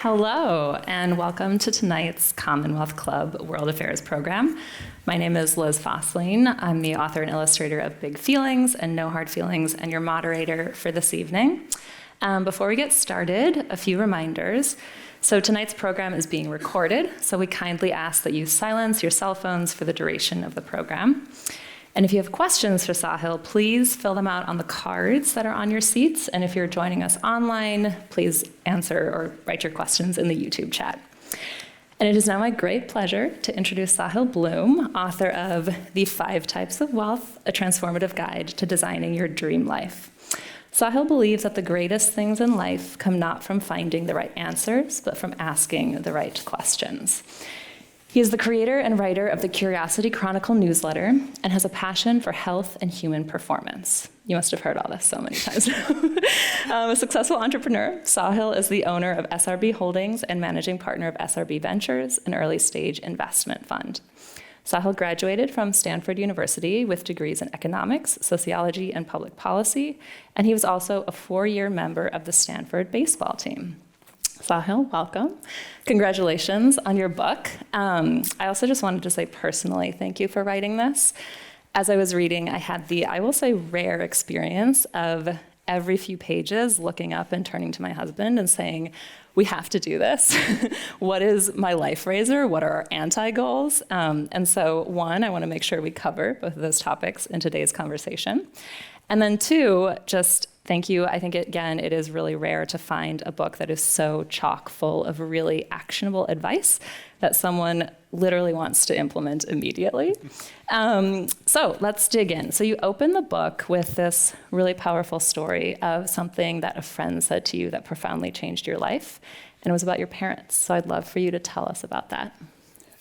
Hello, and welcome to tonight's Commonwealth Club World Affairs program. My name is Liz Fosling. I'm the author and illustrator of Big Feelings and No Hard Feelings, and your moderator for this evening. Before we get started, a few reminders. So tonight's program is being recorded, so we kindly ask that you silence your cell phones for the duration of the program. And if you have questions for Sahil, please fill them out on the cards that are on your seats. And if you're joining us online, please answer or write your questions in the YouTube chat. And it is now my great pleasure to introduce Sahil Bloom, author of The 5 Types of Wealth, a transformative guide to designing your dream life. Sahil believes that the greatest things in life come not from finding the right answers, but from asking the right questions. He is the creator and writer of the Curiosity Chronicle newsletter and has a passion for health and human performance. You must have heard all this so many times. A successful entrepreneur, Sahil is the owner of SRB Holdings and managing partner of SRB Ventures, an early-stage investment fund. Sahil graduated from Stanford University with degrees in economics, sociology, and public policy, and he was also a 4-year member of the Stanford baseball team. Sahil, welcome. Congratulations on your book. I also just wanted to say personally, thank you for writing this. As I was reading, I had the, I will say, rare experience of every few pages looking up and turning to my husband and saying, we have to do this. What is my life raiser? What are our anti-goals? And so one, I want to make sure we cover both of those topics in today's conversation. And then two, just thank you. I think, again, it is really rare to find a book that is so chock full of really actionable advice that someone literally wants to implement immediately. So let's dig in. So you open the book with this really powerful story of something that a friend said to you that profoundly changed your life, and it was about your parents. So I'd love for you to tell us about that.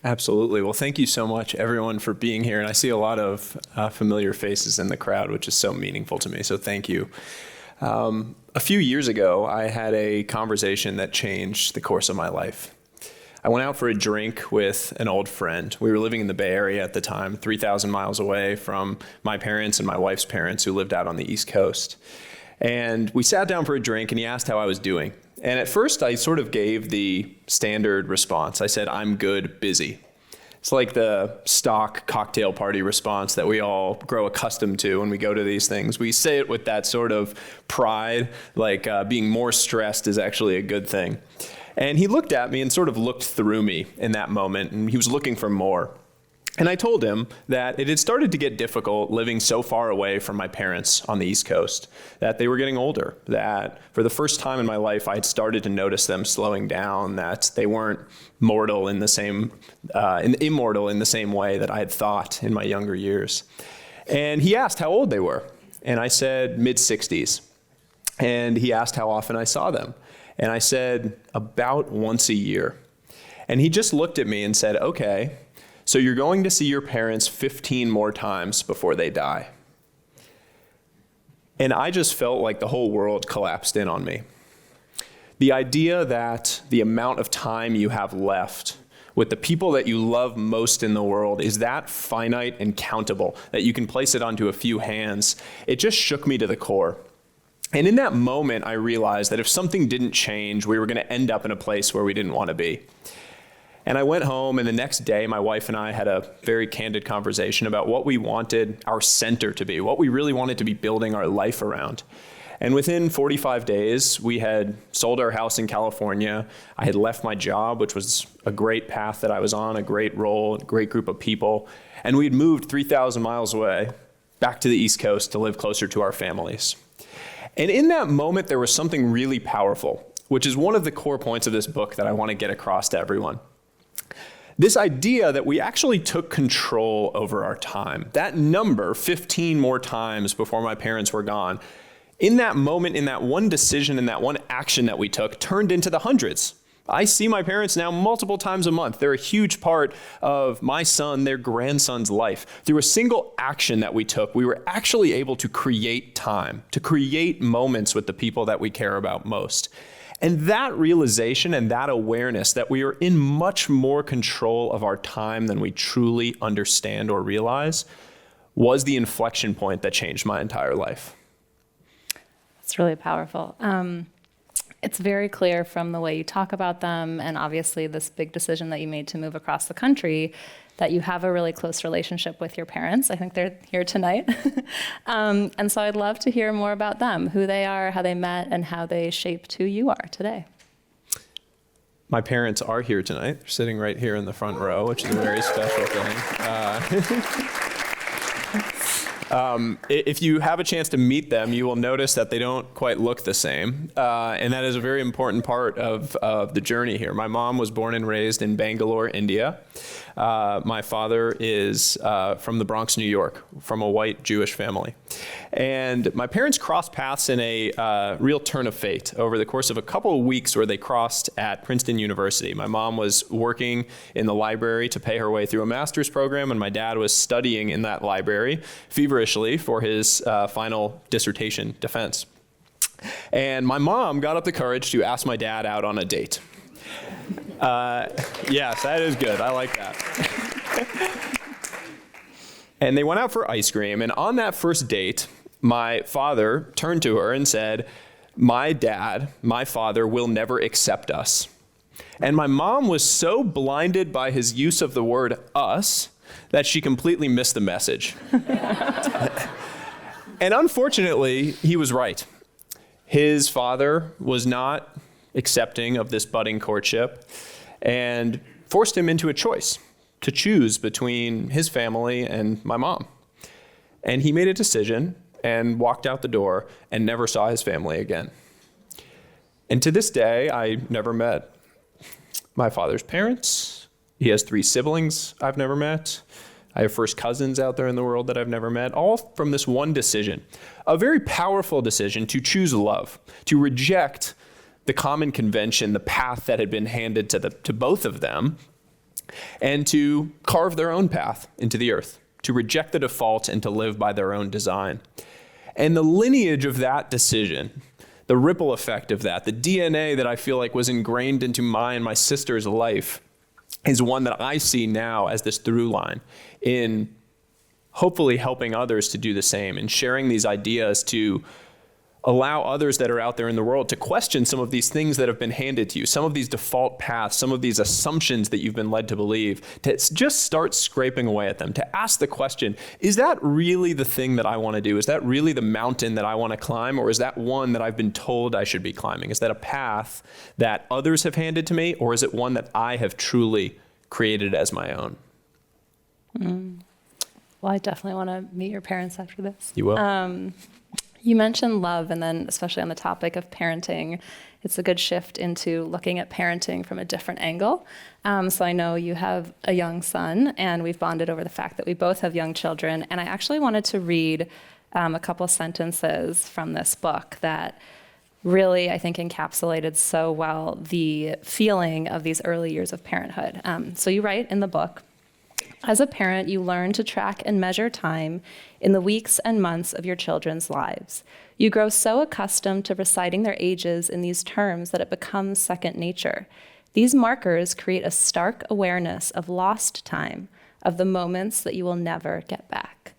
Absolutely. Well, thank you so much, everyone, for being here. And I see a lot of familiar faces in the crowd, which is so meaningful to me. So thank you. A few years ago, I had a conversation that changed the course of my life. I went out for a drink with an old friend. We were living in the Bay Area at the time, 3,000 miles away from my parents and my wife's parents who lived out on the East Coast. And we sat down for a drink and he asked how I was doing. And at first I sort of gave the standard response. I said, I'm good, busy. It's like the stock cocktail party response that we all grow accustomed to when we go to these things. We say it with that sort of pride, like being more stressed is actually a good thing. And he looked at me and sort of looked through me in that moment, and he was looking for more. And I told him that it had started to get difficult living so far away from my parents on the East Coast, that they were getting older, that for the first time in my life, I had started to notice them slowing down, that they weren't immortal in the same way that I had thought in my younger years. And he asked how old they were. And I said mid-60s. And he asked how often I saw them. And I said about once a year. And he just looked at me and said, okay, so you're going to see your parents 15 more times before they die. And I just felt like the whole world collapsed in on me. The idea that the amount of time you have left with the people that you love most in the world is that finite and countable, that you can place it onto a few hands, it just shook me to the core. And in that moment, I realized that if something didn't change, we were going to end up in a place where we didn't want to be. And I went home, and the next day, my wife and I had a very candid conversation about what we wanted our center to be, what we really wanted to be building our life around. And within 45 days, we had sold our house in California. I had left my job, which was a great path that I was on, a great role, a great group of people. And we had moved 3,000 miles away back to the East Coast to live closer to our families. And in that moment, there was something really powerful, which is one of the core points of this book that I want to get across to everyone. This idea that we actually took control over our time. That number, 15 more times before my parents were gone, in that moment, in that one decision, in that one action that we took, turned into the hundreds. I see my parents now multiple times a month. They're a huge part of my son, their grandson's life. Through a single action that we took, we were actually able to create time, to create moments with the people that we care about most. And that realization and that awareness that we are in much more control of our time than we truly understand or realize was the inflection point that changed my entire life. It's really powerful. It's very clear from the way you talk about them, and obviously this big decision that you made to move across the country, that you have a really close relationship with your parents. I think they're here tonight. And so I'd love to hear more about them, who they are, how they met, and how they shaped who you are today. My parents are here tonight. They're sitting right here in the front row, which is a very special thing. If you have a chance to meet them, you will notice that they don't quite look the same. And that is a very important part of the journey here. My mom was born and raised in Bangalore, India. My father is from the Bronx, New York, from a white Jewish family. And my parents crossed paths in a real turn of fate over the course of a couple of weeks where they crossed at Princeton University. My mom was working in the library to pay her way through a master's program, and my dad was studying in that library feverishly for his final dissertation defense. And my mom got up the courage to ask my dad out on a date. Yes, that is good. I like that. And they went out for ice cream. And on that first date, my father turned to her and said, my father, will never accept us. And my mom was so blinded by his use of the word us that she completely missed the message. And unfortunately, he was right. His father was not accepting of this budding courtship and forced him into a choice to choose between his family and my mom. And he made a decision and walked out the door and never saw his family again. And to this day, I never met my father's parents. He has 3 siblings I've never met. I have first cousins out there in the world that I've never met, all from this one decision. A very powerful decision to choose love, to reject the common convention, the path that had been handed to both of them, and to carve their own path into the earth, to reject the default and to live by their own design. And the lineage of that decision, the ripple effect of that, the DNA that I feel like was ingrained into my and my sister's life, is one that I see now as this through line in hopefully helping others to do the same and sharing these ideas to allow others that are out there in the world to question some of these things that have been handed to you, some of these default paths, some of these assumptions that you've been led to believe, to just start scraping away at them, to ask the question, is that really the thing that I want to do? Is that really the mountain that I want to climb? Or is that one that I've been told I should be climbing? Is that a path that others have handed to me? Or is it one that I have truly created as my own? Well, I definitely want to meet your parents after this. You will. You mentioned love, and then especially on the topic of parenting, it's a good shift into looking at parenting from a different angle. So I know you have a young son, and we've bonded over the fact that we both have young children. And I actually wanted to read a couple sentences from this book that really, I think, encapsulated so well the feeling of these early years of parenthood. So you write in the book, as a parent, you learn to track and measure time in the weeks and months of your children's lives. You grow so accustomed to reciting their ages in these terms that it becomes second nature. These markers create a stark awareness of lost time, of the moments that you will never get back.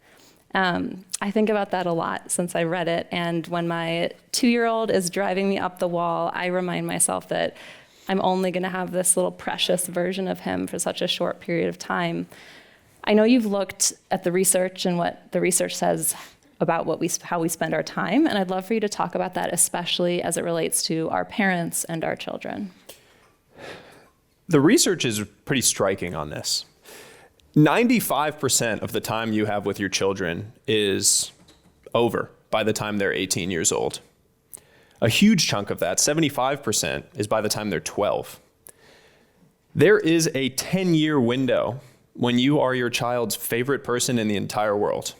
I think about that a lot since I read it, and when my 2-year-old is driving me up the wall, I remind myself that I'm only going to have this little precious version of him for such a short period of time. I know you've looked at the research and what the research says about how we spend our time, and I'd love for you to talk about that, especially as it relates to our parents and our children. The research is pretty striking on this. 95% of the time you have with your children is over by the time they're 18 years old. A huge chunk of that, 75%, is by the time they're 12. There is a 10-year window when you are your child's favorite person in the entire world.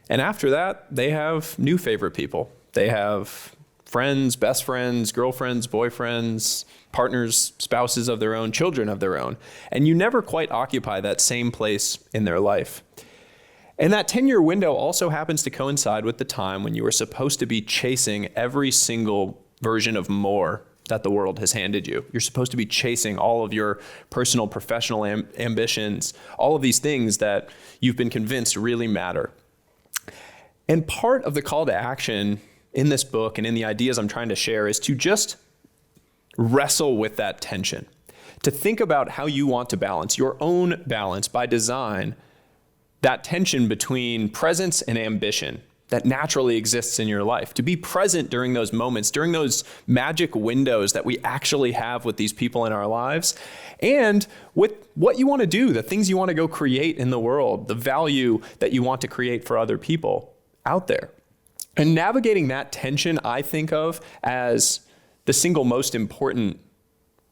And after that, they have new favorite people. They have friends, best friends, girlfriends, boyfriends, partners, spouses of their own, children of their own. And you never quite occupy that same place in their life. And that 10-year window also happens to coincide with the time when you are supposed to be chasing every single version of more that the world has handed you. You're supposed to be chasing all of your personal, professional ambitions, all of these things that you've been convinced really matter. And part of the call to action in this book and in the ideas I'm trying to share is to just wrestle with that tension, to think about how you want to balance your own balance by design, that tension between presence and ambition that naturally exists in your life, to be present during those moments, during those magic windows that we actually have with these people in our lives, and with what you want to do, the things you want to go create in the world, the value that you want to create for other people out there. And navigating that tension, I think of as the single most important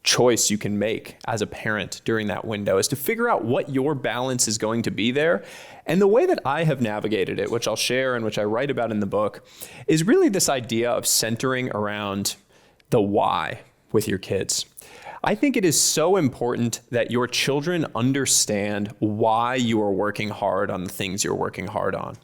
choice you can make as a parent during that window, is to figure out what your balance is going to be there. And the way that I have navigated it, which I'll share and which I write about in the book, is really this idea of centering around the why with your kids. I think it is so important that your children understand why you are working hard on the things you're working hard on.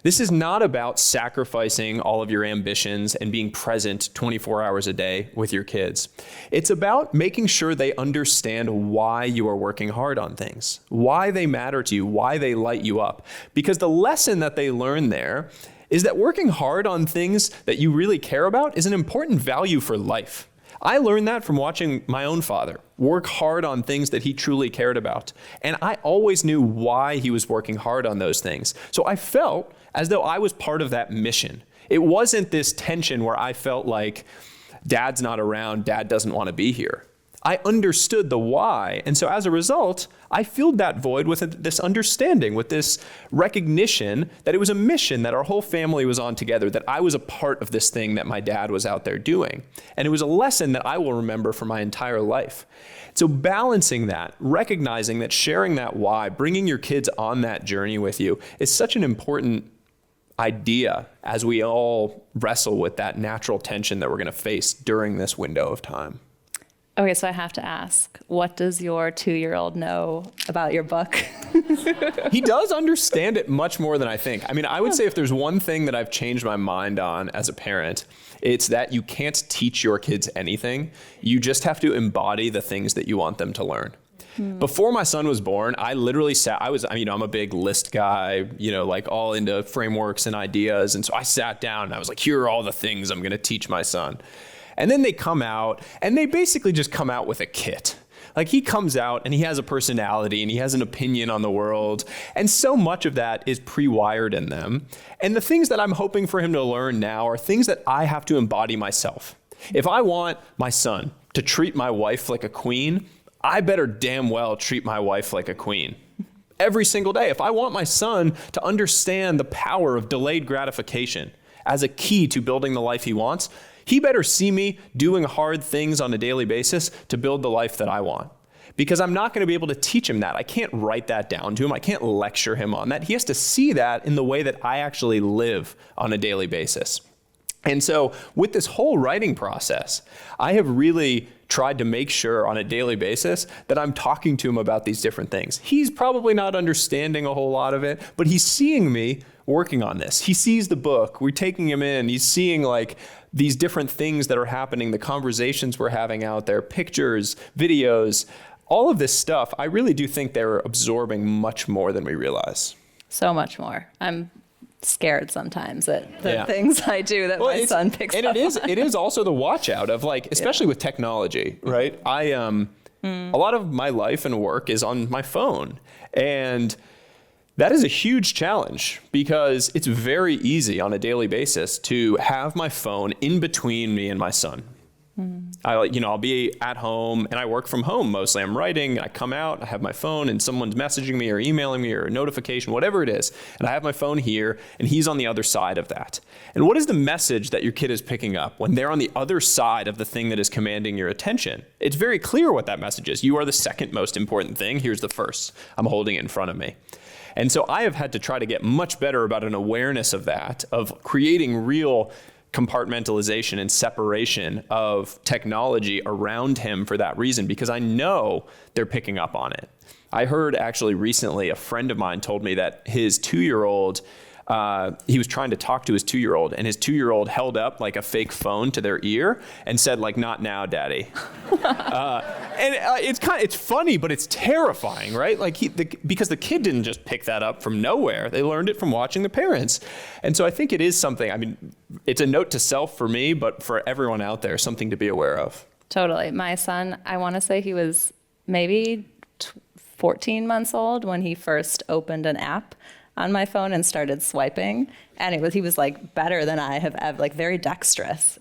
This is not about sacrificing all of your ambitions and being present 24 hours a day with your kids. It's about making sure they understand why you are working hard on things, why they matter to you, why they light you up. Because the lesson that they learn there is that working hard on things that you really care about is an important value for life. I learned that from watching my own father work hard on things that he truly cared about. And I always knew why he was working hard on those things. So I felt as though I was part of that mission. It wasn't this tension where I felt like dad's not around, dad doesn't want to be here. I understood the why. And so as a result, I filled that void with this understanding, with this recognition that it was a mission that our whole family was on together, that I was a part of this thing that my dad was out there doing. And it was a lesson that I will remember for my entire life. So balancing that, recognizing that, sharing that why, bringing your kids on that journey with you is such an important idea as we all wrestle with that natural tension that we're going to face during this window of time. Okay, so I have to ask, what does your 2-year-old know about your book? He does understand it much more than I think. I mean, I would say if there's one thing that I've changed my mind on as a parent, it's that you can't teach your kids anything. You just have to embody the things that you want them to learn. Before my son was born, I literally sat, I'm a big list guy, like all into frameworks and ideas. And so I sat down and I was like, here are all the things I'm going to teach my son. And then they come out and they basically just come out with a kit. Like he comes out and he has a personality and he has an opinion on the world. And so much of that is pre-wired in them. And the things that I'm hoping for him to learn now are things that I have to embody myself. If I want my son to treat my wife like a queen, I better damn well treat my wife like a queen. Every single day. If I want my son to understand the power of delayed gratification as a key to building the life he wants, he better see me doing hard things on a daily basis to build the life that I want. Because I'm not going to be able to teach him that. I can't write that down to him. I can't lecture him on that. He has to see that in the way that I actually live on a daily basis. And so with this whole writing process, I have really tried to make sure on a daily basis that I'm talking to him about these different things. He's probably not understanding a whole lot of it, but he's seeing me working on this. He sees the book. We're taking him in. He's seeing like these different things that are happening, the conversations we're having out there, pictures, videos, all of this stuff. I really do think they're absorbing much more than we realize. So much more. I'm scared sometimes at the things I do that my son picks up. And it is also the watch out of like, especially with technology, right? A lot of my life and work is on my phone. And that is a huge challenge because it's very easy on a daily basis to have my phone in between me and my son. I'll be at home and I work from home mostly. I'm writing, I come out, I have my phone and someone's messaging me or emailing me or a notification, whatever it is. And I have my phone here and he's on the other side of that. And what is the message that your kid is picking up when they're on the other side of the thing that is commanding your attention? It's very clear what that message is. You are the second most important thing. Here's the first. I'm holding it in front of me. And so I have had to try to get much better about an awareness of that, of creating real compartmentalization and separation of technology around him for that reason, because I know they're picking up on it. I heard actually recently, a friend of mine told me that his 2-year-old, he was trying to talk to his 2-year-old and his 2-year-old held up like a fake phone to their ear and said like, "Not now, daddy." And it's funny, but it's terrifying, right? Like because the kid didn't just pick that up from nowhere. They learned it from watching the parents. And so I think it is something, I mean, it's a note to self for me, but for everyone out there, something to be aware of. Totally. My son, I want to say he was maybe 14 months old when he first opened an app on my phone and started swiping. And he was like better than I have ever, like very dexterous.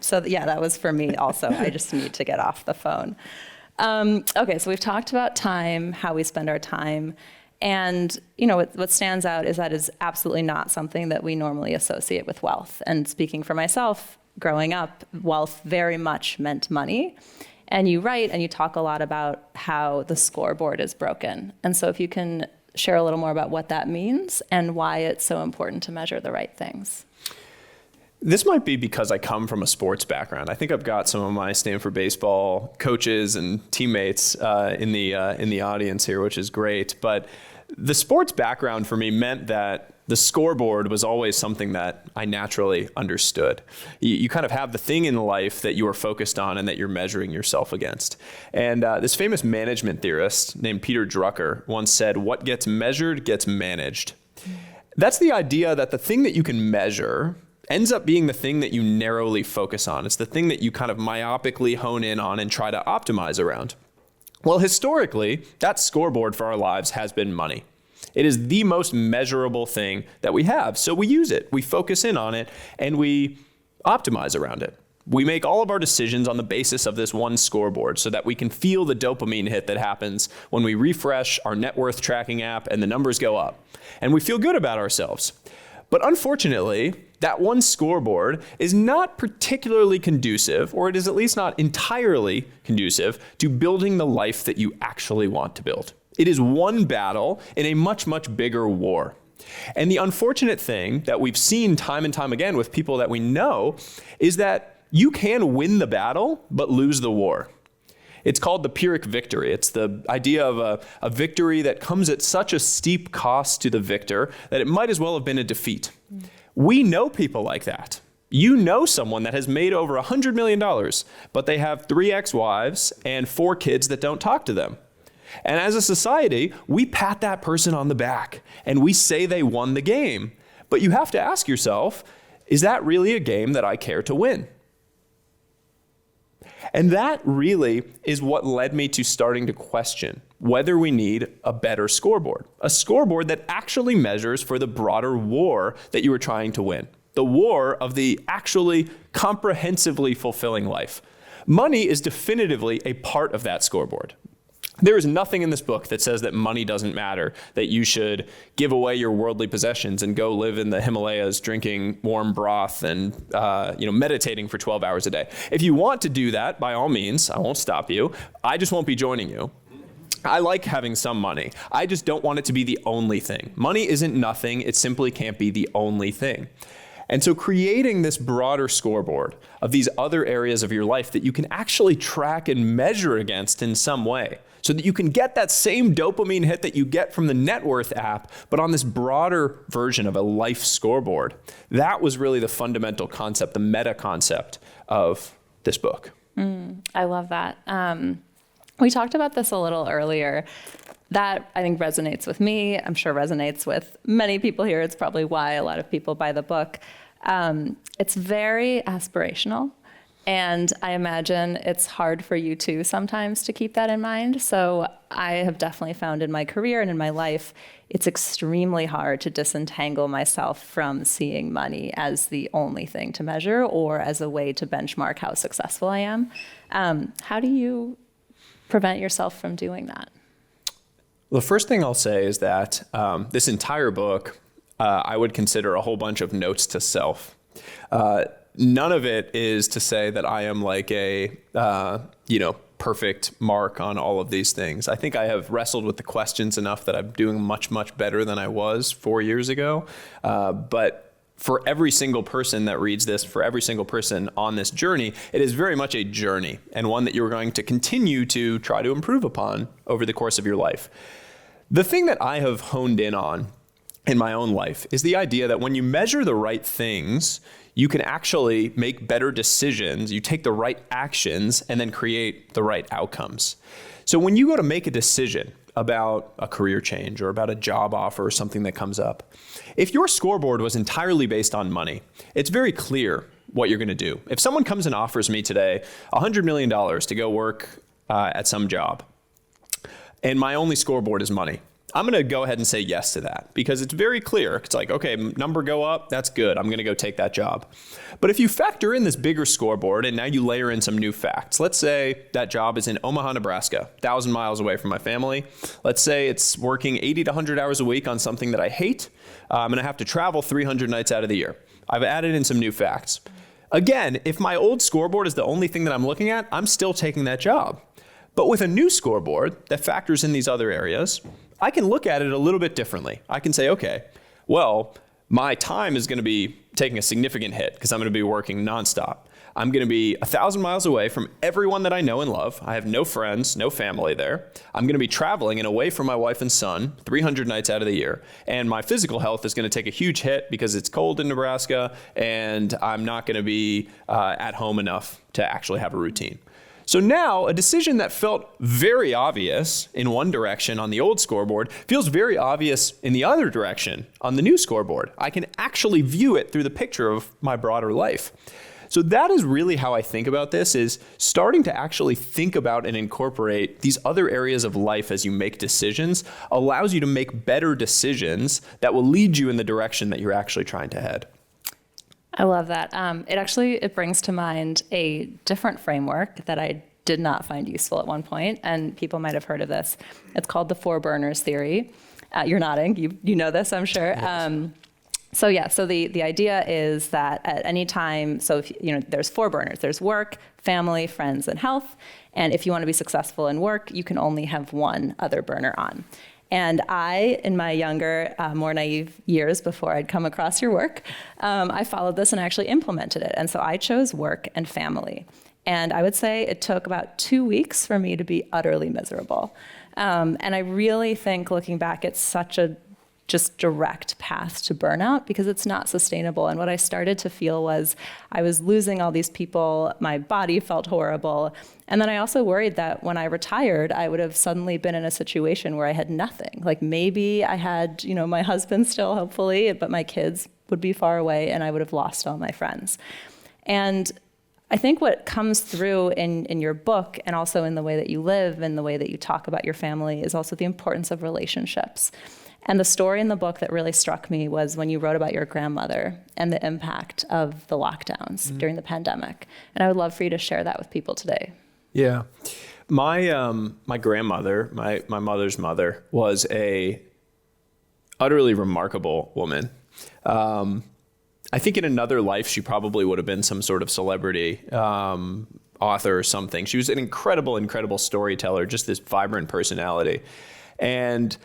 So yeah, that was for me also. I just need to get off the phone. Okay, so we've talked about time, how we spend our time. And what stands out is that is absolutely not something that we normally associate with wealth. And speaking for myself, growing up, wealth very much meant money. And you write and you talk a lot about how the scoreboard is broken. And so if you can share a little more about what that means and why it's so important to measure the right things. This might be because I come from a sports background. I think I've got some of my Stanford baseball coaches and teammates in the audience here, which is great. But the sports background for me meant that the scoreboard was always something that I naturally understood. You kind of have the thing in life that you are focused on and that you're measuring yourself against. And this famous management theorist named Peter Drucker once said, "What gets measured gets managed." That's the idea that the thing that you can measure ends up being the thing that you narrowly focus on. It's the thing that you kind of myopically hone in on and try to optimize around. Well, historically, that scoreboard for our lives has been money. It is the most measurable thing that we have. So we use it, we focus in on it, and we optimize around it. We make all of our decisions on the basis of this one scoreboard so that we can feel the dopamine hit that happens when we refresh our net worth tracking app and the numbers go up. And we feel good about ourselves. But unfortunately, that one scoreboard is not particularly conducive, or it is at least not entirely conducive, to building the life that you actually want to build. It is one battle in a much, much bigger war. And the unfortunate thing that we've seen time and time again with people that we know is that you can win the battle, but lose the war. It's called the Pyrrhic victory. It's the idea of a victory that comes at such a steep cost to the victor that it might as well have been a defeat. We know people like that. You know someone that has made over $100 million, but they have 3 ex-wives and 4 kids that don't talk to them. And as a society, we pat that person on the back and we say they won the game. But you have to ask yourself, is that really a game that I care to win? And that really is what led me to starting to question whether we need a better scoreboard, a scoreboard that actually measures for the broader war that you are trying to win, the war of the actually comprehensively fulfilling life. Money is definitively a part of that scoreboard. There is nothing in this book that says that money doesn't matter, that you should give away your worldly possessions and go live in the Himalayas drinking warm broth and meditating for 12 hours a day. If you want to do that, by all means, I won't stop you. I just won't be joining you. I like having some money. I just don't want it to be the only thing. Money isn't nothing. It simply can't be the only thing. And so creating this broader scoreboard of these other areas of your life that you can actually track and measure against in some way, so that you can get that same dopamine hit that you get from the net worth app, but on this broader version of a life scoreboard. That was really the fundamental concept, the meta concept of this book. I love that. We talked about this a little earlier. That, I think, resonates with me. I'm sure resonates with many people here. It's probably why a lot of people buy the book. It's very aspirational. And I imagine it's hard for you too sometimes to keep that in mind. So I have definitely found in my career and in my life, it's extremely hard to disentangle myself from seeing money as the only thing to measure or as a way to benchmark how successful I am. How do you prevent yourself from doing that? Well, the first thing I'll say is that this entire book, I would consider a whole bunch of notes to self. None of it is to say that I am like a, perfect mark on all of these things. I think I have wrestled with the questions enough that I'm doing much, much better than I was 4 years ago. But for every single person that reads this, for every single person on this journey, it is very much a journey and one that you're going to continue to try to improve upon over the course of your life. The thing that I have honed in on in my own life is the idea that when you measure the right things, you can actually make better decisions. You take the right actions and then create the right outcomes. So when you go to make a decision about a career change or about a job offer or something that comes up, if your scoreboard was entirely based on money, it's very clear what you're going to do. If someone comes and offers me today $100 million to go work at some job, and my only scoreboard is money, I'm going to go ahead and say yes to that because it's very clear. It's like, okay, number go up, that's good. I'm going to go take that job. But if you factor in this bigger scoreboard and now you layer in some new facts, let's say that job is in Omaha, Nebraska, 1,000 miles away from my family. Let's say it's working 80 to 100 hours a week on something that I hate. I'm going to have to travel 300 nights out of the year. I've added in some new facts. Again, if my old scoreboard is the only thing that I'm looking at, I'm still taking that job. But with a new scoreboard that factors in these other areas, I can look at it a little bit differently. I can say, okay, well, my time is going to be taking a significant hit because I'm going to be working nonstop. I'm going to be 1,000 miles away from everyone that I know and love. I have no friends, no family there. I'm going to be traveling and away from my wife and son 300 nights out of the year. And my physical health is going to take a huge hit because it's cold in Nebraska and I'm not going to be at home enough to actually have a routine. So now a decision that felt very obvious in one direction on the old scoreboard feels very obvious in the other direction on the new scoreboard. I can actually view it through the picture of my broader life. So that is really how I think about this, is starting to actually think about and incorporate these other areas of life as you make decisions allows you to make better decisions that will lead you in the direction that you're actually trying to head. I love that. It brings to mind a different framework that I did not find useful at one point, and people might have heard of this. It's called the four burners theory. You're nodding. You know this, I'm sure. Yes. So the idea is that at any time, there's four burners. There's work, family, friends, and health. And if you want to be successful in work, you can only have one other burner on. And I, in my younger, more naive years before I'd come across your work, I followed this and actually implemented it. And so I chose work and family. And I would say it took about 2 weeks for me to be utterly miserable. And I really think, looking back, it's such a just direct path to burnout because it's not sustainable. And what I started to feel was I was losing all these people. My body felt horrible. And then I also worried that when I retired, I would have suddenly been in a situation where I had nothing. Like maybe I had, my husband still, hopefully, but my kids would be far away and I would have lost all my friends. And I think what comes through in your book and also in the way that you live and the way that you talk about your family is also the importance of relationships. And the story in the book that really struck me was when you wrote about your grandmother and the impact of the lockdowns during the pandemic. And I would love for you to share that with people today. Yeah. My grandmother, my mother's mother, was a utterly remarkable woman. I think in another life, she probably would have been some sort of celebrity author or something. She was an incredible storyteller, just this vibrant personality. And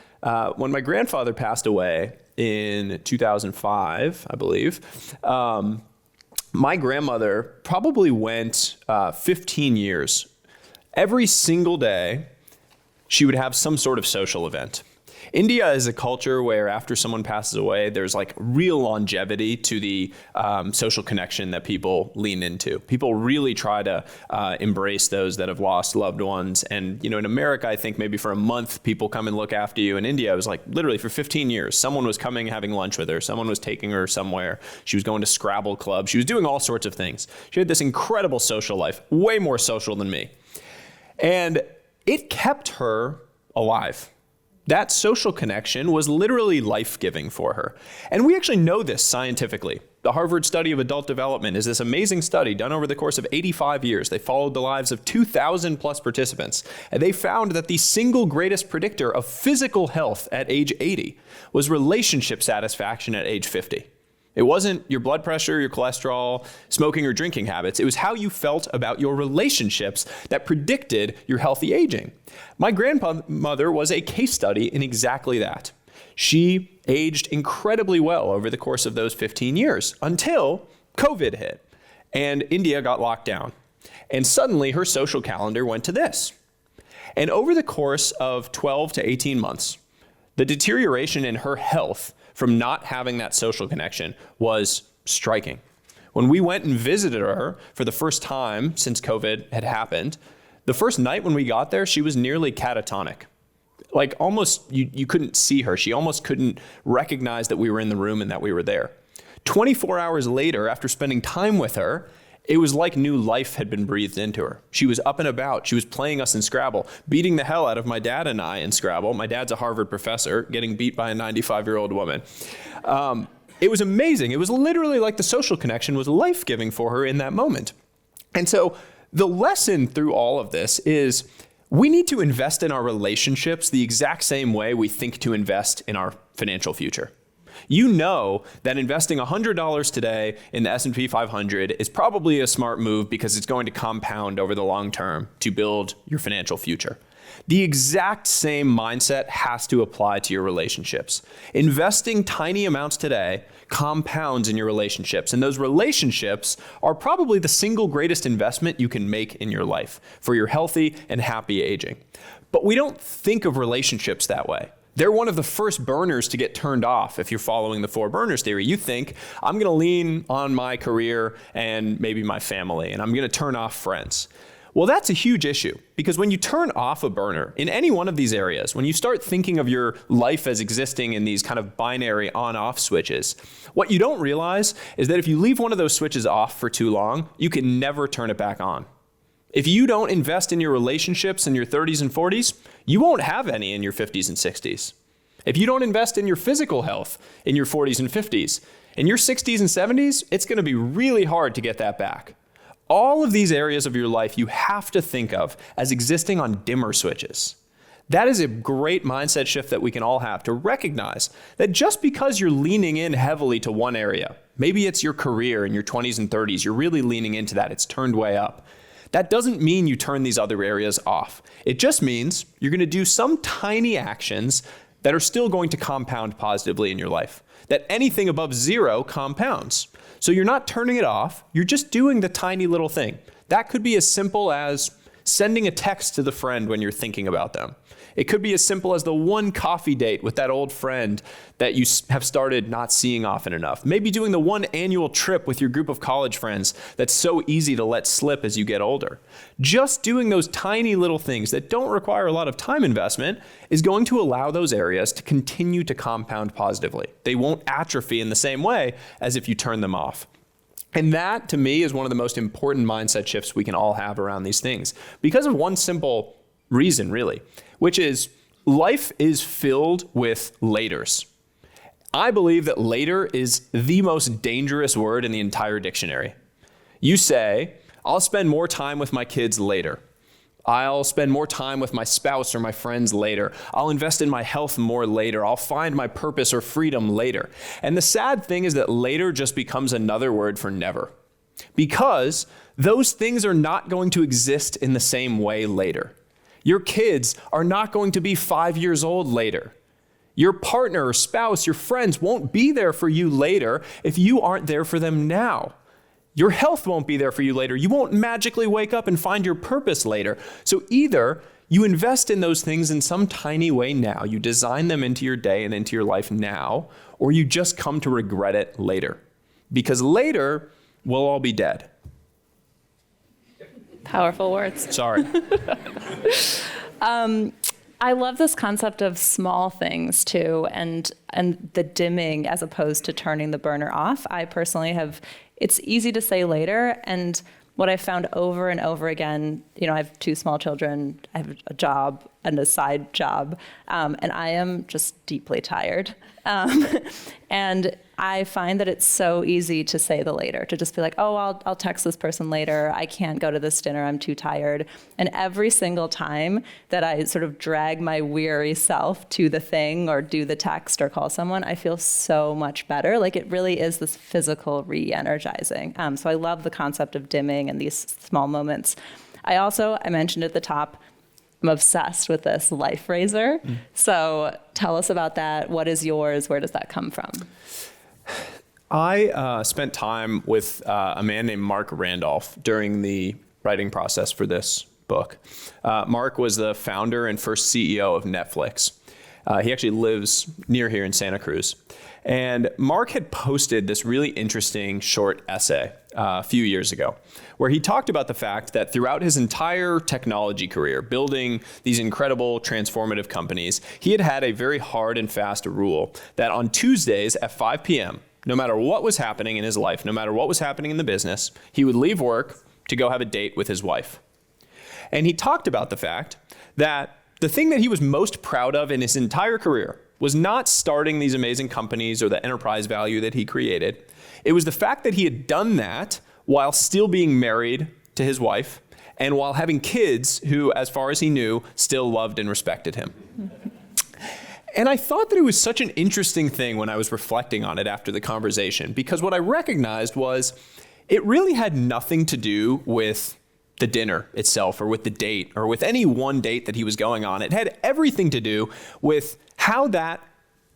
when my grandfather passed away in 2005, I believe, my grandmother probably went 15 years. Every single day, she would have some sort of social event. India is a culture where after someone passes away, there's like real longevity to the social connection that people lean into. People really try to embrace those that have lost loved ones. And, in America, I think maybe for a month, people come and look after you. In India, it was like literally for 15 years. Someone was coming, having lunch with her. Someone was taking her somewhere. She was going to Scrabble club. She was doing all sorts of things. She had this incredible social life, way more social than me. And it kept her alive. That social connection was literally life-giving for her. And we actually know this scientifically. The Harvard Study of Adult Development is this amazing study done over the course of 85 years. They followed the lives of 2,000 plus participants. And they found that the single greatest predictor of physical health at age 80 was relationship satisfaction at age 50. It wasn't your blood pressure, your cholesterol, smoking or drinking habits. It was how you felt about your relationships that predicted your healthy aging. My grandmother was a case study in exactly that. She aged incredibly well over the course of those 15 years until COVID hit and India got locked down. And suddenly her social calendar went to this. And over the course of 12 to 18 months, the deterioration in her health from not having that social connection was striking. When we went and visited her for the first time since COVID had happened, the first night when we got there, she was nearly catatonic. Like almost, you couldn't see her. She almost couldn't recognize that we were in the room and that we were there. 24 hours later, after spending time with her, it was like new life had been breathed into her. She was up and about. She was playing us in Scrabble, beating the hell out of my dad and I in Scrabble. My dad's a Harvard professor, getting beat by a 95-year-old woman. It was amazing. It was literally like the social connection was life-giving for her in that moment. And so the lesson through all of this is we need to invest in our relationships the exact same way we think to invest in our financial future. You know that investing $100 today in the S&P 500 is probably a smart move because it's going to compound over the long term to build your financial future. The exact same mindset has to apply to your relationships. Investing tiny amounts today compounds in your relationships, and those relationships are probably the single greatest investment you can make in your life for your healthy and happy aging. But we don't think of relationships that way. They're one of the first burners to get turned off if you're following the 4 burners theory. You think, I'm going to lean on my career and maybe my family, and I'm going to turn off friends. Well, that's a huge issue because when you turn off a burner in any one of these areas, when you start thinking of your life as existing in these kind of binary on-off switches, what you don't realize is that if you leave one of those switches off for too long, you can never turn it back on. If you don't invest in your relationships in your 30s and 40s, you won't have any in your 50s and 60s. If you don't invest in your physical health in your 40s and 50s, in your 60s and 70s, it's going to be really hard to get that back. All of these areas of your life you have to think of as existing on dimmer switches. That is a great mindset shift that we can all have to recognize that just because you're leaning in heavily to one area, maybe it's your career in your 20s and 30s, you're really leaning into that, it's turned way up. That doesn't mean you turn these other areas off. It just means you're going to do some tiny actions that are still going to compound positively in your life. That anything above 0 compounds. So you're not turning it off, you're just doing the tiny little thing. That could be as simple as sending a text to the friend when you're thinking about them. It could be as simple as the one coffee date with that old friend that you have started not seeing often enough. Maybe doing the one annual trip with your group of college friends that's so easy to let slip as you get older. Just doing those tiny little things that don't require a lot of time investment is going to allow those areas to continue to compound positively. They won't atrophy in the same way as if you turn them off. And that, to me, is one of the most important mindset shifts we can all have around these things because of one simple reason, really, which is life is filled with laters. I believe that later is the most dangerous word in the entire dictionary. You say, I'll spend more time with my kids later. I'll spend more time with my spouse or my friends later. I'll invest in my health more later. I'll find my purpose or freedom later. And the sad thing is that later just becomes another word for never. Because those things are not going to exist in the same way later. Your kids are not going to be 5 years old later. Your partner or spouse, your friends won't be there for you later if you aren't there for them now. Your health won't be there for you later. You won't magically wake up and find your purpose later. So either you invest in those things in some tiny way now, you design them into your day and into your life now, or you just come to regret it later. Because later, we'll all be dead. Powerful words. Sorry. I love this concept of small things too, and the dimming as opposed to turning the burner off. I personally have, it's easy to say later, and what I've found over and over again, I have 2 small children, I have a job and a side job, and I am just deeply tired. And I find that it's so easy to say the later, to just be like, oh, I'll text this person later. I can't go to this dinner. I'm too tired. And every single time that I sort of drag my weary self to the thing or do the text or call someone, I feel so much better. Like it really is this physical re-energizing. So I love the concept of dimming and these small moments. I mentioned at the top, I'm obsessed with this Life Razor. So tell us about that. What is yours? Where does that come from? I spent time with a man named Mark Randolph during the writing process for this book. Mark was the founder and first CEO of Netflix. He actually lives near here in Santa Cruz. And Mark had posted this really interesting short essay a few years ago, where he talked about the fact that throughout his entire technology career, building these incredible transformative companies, he had had a very hard and fast rule that on Tuesdays at 5 p.m., no matter what was happening in his life, no matter what was happening in the business, he would leave work to go have a date with his wife. And he talked about the fact that the thing that he was most proud of in his entire career was not starting these amazing companies or the enterprise value that he created. It was the fact that he had done that while still being married to his wife and while having kids who, as far as he knew, still loved and respected him. And I thought that it was such an interesting thing when I was reflecting on it after the conversation, because what I recognized was it really had nothing to do with the dinner itself or with the date or with any one date that he was going on. It had everything to do with how that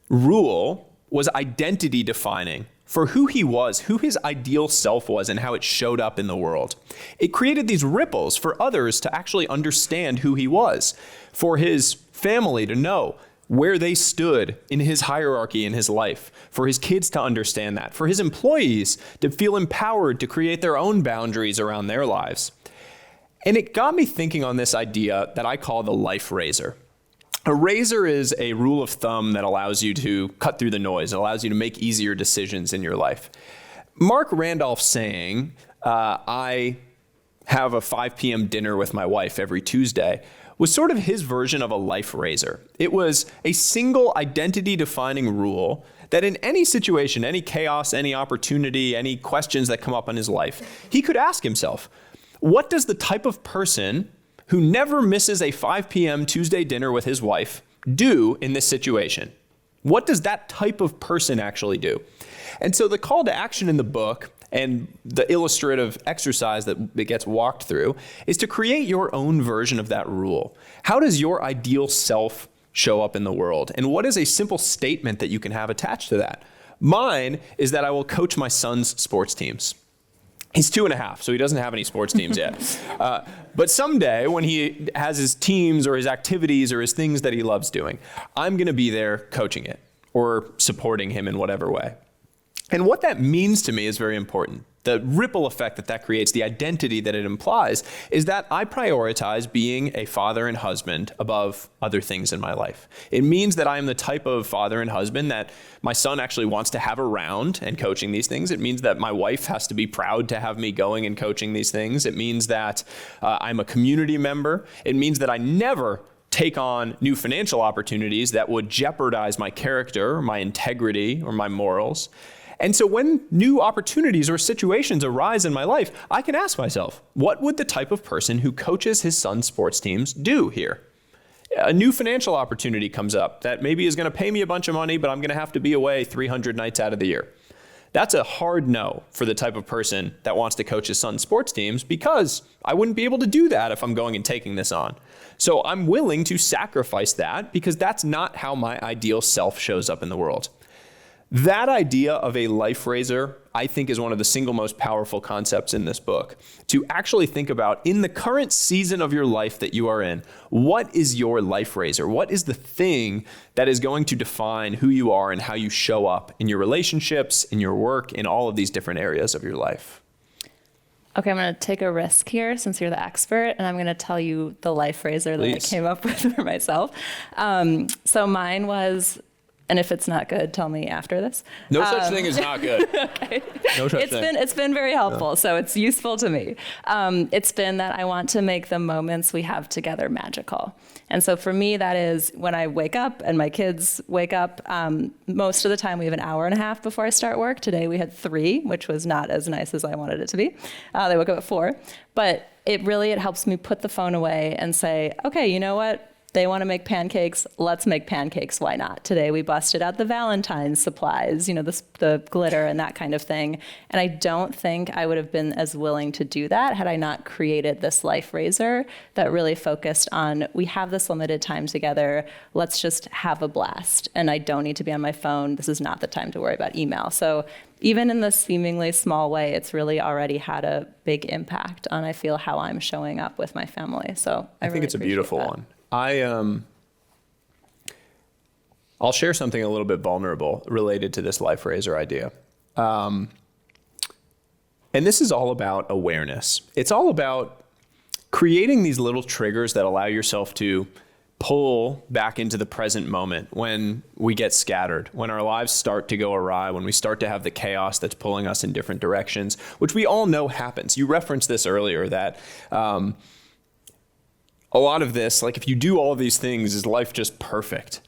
rule was identity defining for who he was, who his ideal self was, and how it showed up in the world. It created these ripples for others to actually understand who he was, for his family to know where they stood in his hierarchy in his life, for his kids to understand that, for his employees to feel empowered to create their own boundaries around their lives. And it got me thinking on this idea that I call the life razor. A razor is a rule of thumb that allows you to cut through the noise. It allows you to make easier decisions in your life. Mark Randolph's saying, I have a 5 p.m. dinner with my wife every Tuesday, was sort of his version of a life razor. It was a single identity-defining rule that in any situation, any chaos, any opportunity, any questions that come up in his life, he could ask himself, what does the type of person who never misses a 5 p.m. Tuesday dinner with his wife do in this situation? What does that type of person actually do? And so the call to action in the book and the illustrative exercise that it gets walked through is to create your own version of that rule. How does your ideal self show up in the world? And what is a simple statement that you can have attached to that? Mine is that I will coach my son's sports teams. He's 2.5, so he doesn't have any sports teams yet. But someday when he has his teams or his activities or his things that he loves doing, I'm going to be there coaching it or supporting him in whatever way. And what that means to me is very important. The ripple effect that that creates, the identity that it implies, is that I prioritize being a father and husband above other things in my life. It means that I am the type of father and husband that my son actually wants to have around and coaching these things. It means that my wife has to be proud to have me going and coaching these things. It means that I'm a community member. It means that I never take on new financial opportunities that would jeopardize my character, my integrity, or my morals. And so when new opportunities or situations arise in my life, I can ask myself, what would the type of person who coaches his son's sports teams do here? A new financial opportunity comes up that maybe is going to pay me a bunch of money, but I'm going to have to be away 300 nights out of the year. That's a hard no for the type of person that wants to coach his son's sports teams, because I wouldn't be able to do that if I'm going and taking this on. So I'm willing to sacrifice that because that's not how my ideal self shows up in the world. That idea of a life razor, I think, is one of the single most powerful concepts in this book. To actually think about, in the current season of your life that you are in, what is your life razor? What is the thing that is going to define who you are and how you show up in your relationships, in your work, in all of these different areas of your life? Okay, I'm going to take a risk here since you're the expert, and I'm going to tell you the life razor that I came up with for myself. So mine was... And if it's not good, tell me after this. No such thing as not good. Okay. No such thing. It's been very helpful, so it's useful to me. It's been that I want to make the moments we have together magical. And so for me, that is when I wake up and my kids wake up. Most of the time, we have an hour and a half before I start work. Today, we had 3, which was not as nice as I wanted it to be. They woke up at 4. But it helps me put the phone away and say, okay, you know what? They want to make pancakes. Let's make pancakes. Why not? Today we busted out the Valentine's supplies, the glitter and that kind of thing. And I don't think I would have been as willing to do that had I not created this life razor that really focused on, we have this limited time together. Let's just have a blast. And I don't need to be on my phone. This is not the time to worry about email. So even in this seemingly small way, it's really already had a big impact on, I feel, how I'm showing up with my family. So I think really it's a beautiful that. one. I'll share something a little bit vulnerable related to this life razor idea. And this is all about awareness. It's all about creating these little triggers that allow yourself to pull back into the present moment when we get scattered, when our lives start to go awry, when we start to have the chaos that's pulling us in different directions, which we all know happens. You referenced this earlier, that a lot of this, like if you do all of these things, is life just perfect?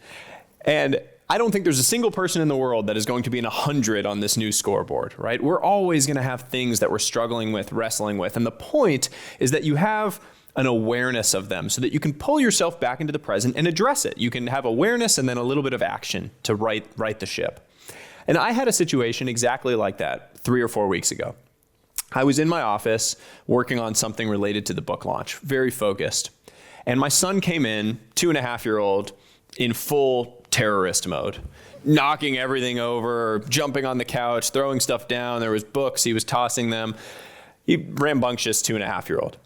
And I don't think there's a single person in the world that is going to be in 100 on this new scoreboard, right? We're always going to have things that we're struggling with, wrestling with. And the point is that you have an awareness of them so that you can pull yourself back into the present and address it. You can have awareness and then a little bit of action to right the ship. And I had a situation exactly like that 3 or 4 weeks ago. I was in my office working on something related to the book launch, very focused. And my son came in, 2.5-year-old, in full terrorist mode, knocking everything over, jumping on the couch, throwing stuff down. There was books, he was tossing them. He rambunctious 2.5-year-old.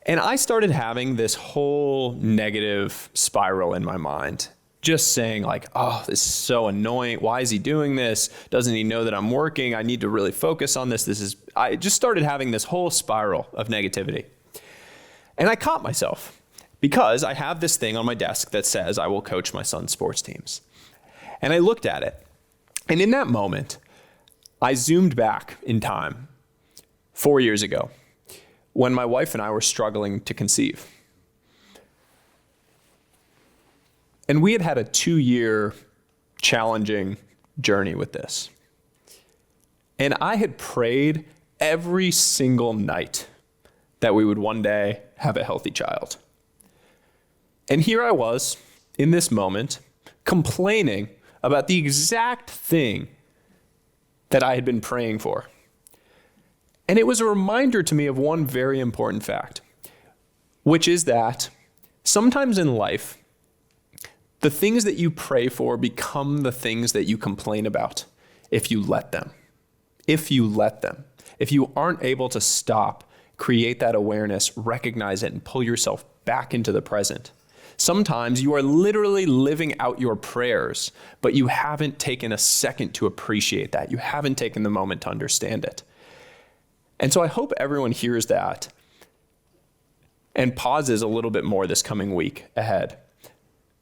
And I started having this whole negative spiral in my mind, just saying like, oh, this is so annoying. Why is he doing this? Doesn't he know that I'm working? I need to really focus on this. I just started having this whole spiral of negativity. And I caught myself because I have this thing on my desk that says I will coach my son's sports teams. And I looked at it. And in that moment, I zoomed back in time 4 years ago, when my wife and I were struggling to conceive. And we had had a 2-year challenging journey with this. And I had prayed every single night that we would one day have a healthy child. And here I was in this moment complaining about the exact thing that I had been praying for. And it was a reminder to me of one very important fact, which is that sometimes in life, the things that you pray for become the things that you complain about if you let them. If you let them. If you aren't able to stop, create that awareness, recognize it, and pull yourself back into the present. Sometimes you are literally living out your prayers, but you haven't taken a second to appreciate that. You haven't taken the moment to understand it. And so I hope everyone hears that and pauses a little bit more this coming week ahead.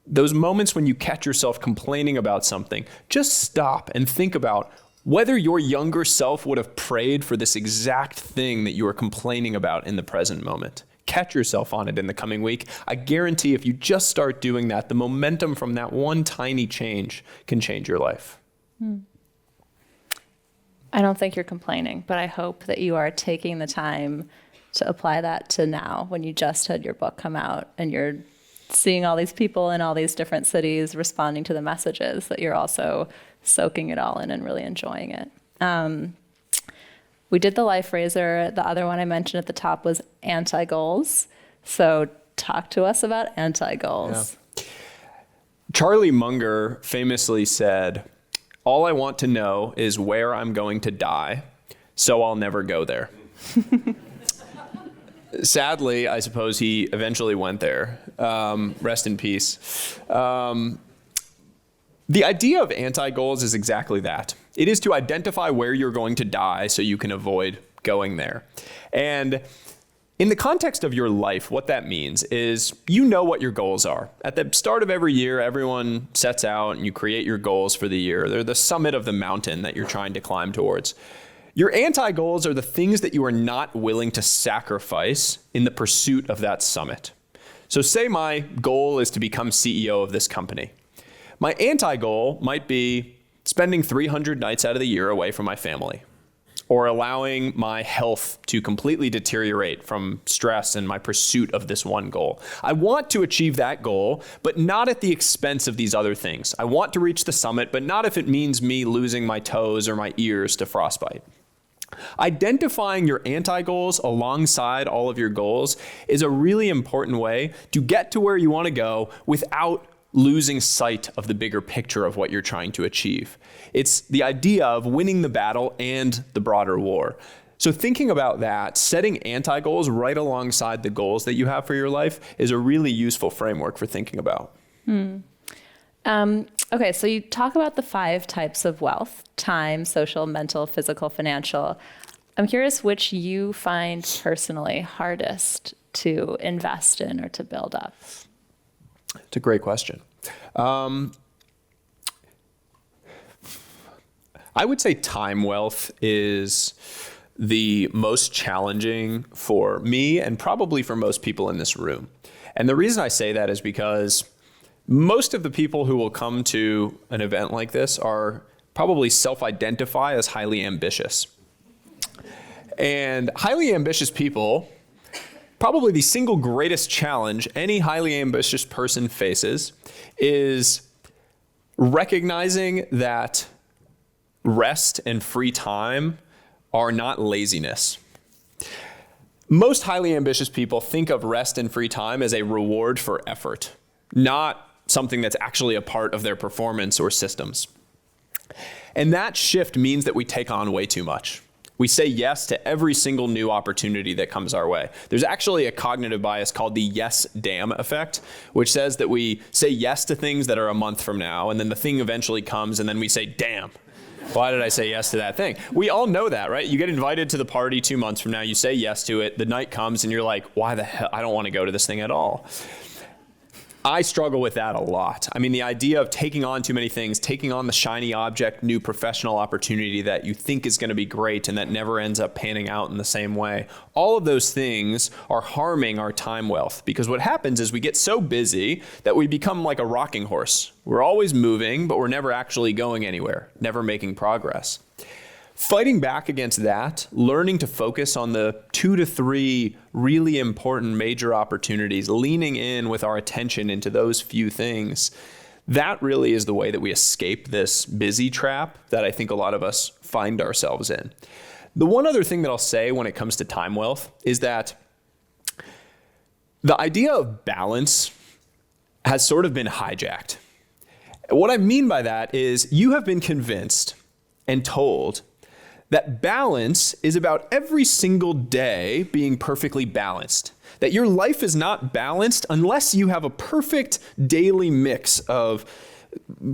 Those moments when you catch yourself complaining about something, just stop and think about whether your younger self would have prayed for this exact thing that you are complaining about in the present moment. Catch yourself on it in the coming week. I guarantee if you just start doing that, the momentum from that one tiny change can change your life. I don't think you're complaining, but I hope that you are taking the time to apply that to now when you just had your book come out and you're seeing all these people in all these different cities responding to the messages, that you're also soaking it all in and really enjoying it. We did the Life Raiser. The other one I mentioned at the top was anti-goals. So talk to us about anti-goals. Yeah. Charlie Munger famously said, "All I want to know is where I'm going to die, so I'll never go there." Sadly, I suppose he eventually went there. Rest in peace. The idea of anti-goals is exactly that. It is to identify where you're going to die so you can avoid going there. And in the context of your life, what that means is you know what your goals are. At the start of every year, everyone sets out and you create your goals for the year. They're the summit of the mountain that you're trying to climb towards. Your anti-goals are the things that you are not willing to sacrifice in the pursuit of that summit. So say my goal is to become CEO of this company. My anti-goal might be spending 300 nights out of the year away from my family, or allowing my health to completely deteriorate from stress and my pursuit of this one goal. I want to achieve that goal, but not at the expense of these other things. I want to reach the summit, but not if it means me losing my toes or my ears to frostbite. Identifying your anti-goals alongside all of your goals is a really important way to get to where you want to go without losing sight of the bigger picture of what you're trying to achieve. It's the idea of winning the battle and the broader war. So thinking about that, setting anti-goals right alongside the goals that you have for your life is a really useful framework for thinking about. Okay, so you talk about the 5 types of wealth: time, social, mental, physical, financial. I'm curious which you find personally hardest to invest in or to build up. It's a great question. I would say time wealth is the most challenging for me and probably for most people in this room. And the reason I say that is because most of the people who will come to an event like this are probably self-identify as highly ambitious. And highly ambitious people, probably the single greatest challenge any highly ambitious person faces is recognizing that rest and free time are not laziness. Most highly ambitious people think of rest and free time as a reward for effort, not something that's actually a part of their performance or systems. And that shift means that we take on way too much. We say yes to every single new opportunity that comes our way. There's actually a cognitive bias called the yes damn effect, which says that we say yes to things that are a month from now, and then the thing eventually comes, and then we say, damn, why did I say yes to that thing? We all know that, right? You get invited to the party 2 months from now, you say yes to it, the night comes, and you're like, why the hell? I don't want to go to this thing at all. I struggle with that a lot. I mean, the idea of taking on too many things, taking on the shiny object, new professional opportunity that you think is going to be great and that never ends up panning out in the same way. All of those things are harming our time wealth because what happens is we get so busy that we become like a rocking horse. We're always moving, but we're never actually going anywhere, never making progress. Fighting back against that, learning to focus on the 2 to 3 really important major opportunities, leaning in with our attention into those few things, that really is the way that we escape this busy trap that I think a lot of us find ourselves in. The one other thing that I'll say when it comes to time wealth is that the idea of balance has sort of been hijacked. What I mean by that is you have been convinced and told that balance is about every single day being perfectly balanced. That your life is not balanced unless you have a perfect daily mix of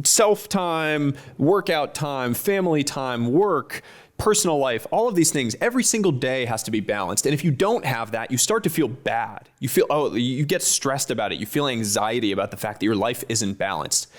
self-time, workout time, family time, work, personal life, all of these things. Every single day has to be balanced. And if you don't have that, you start to feel bad. You get stressed about it. You feel anxiety about the fact that your life isn't balanced.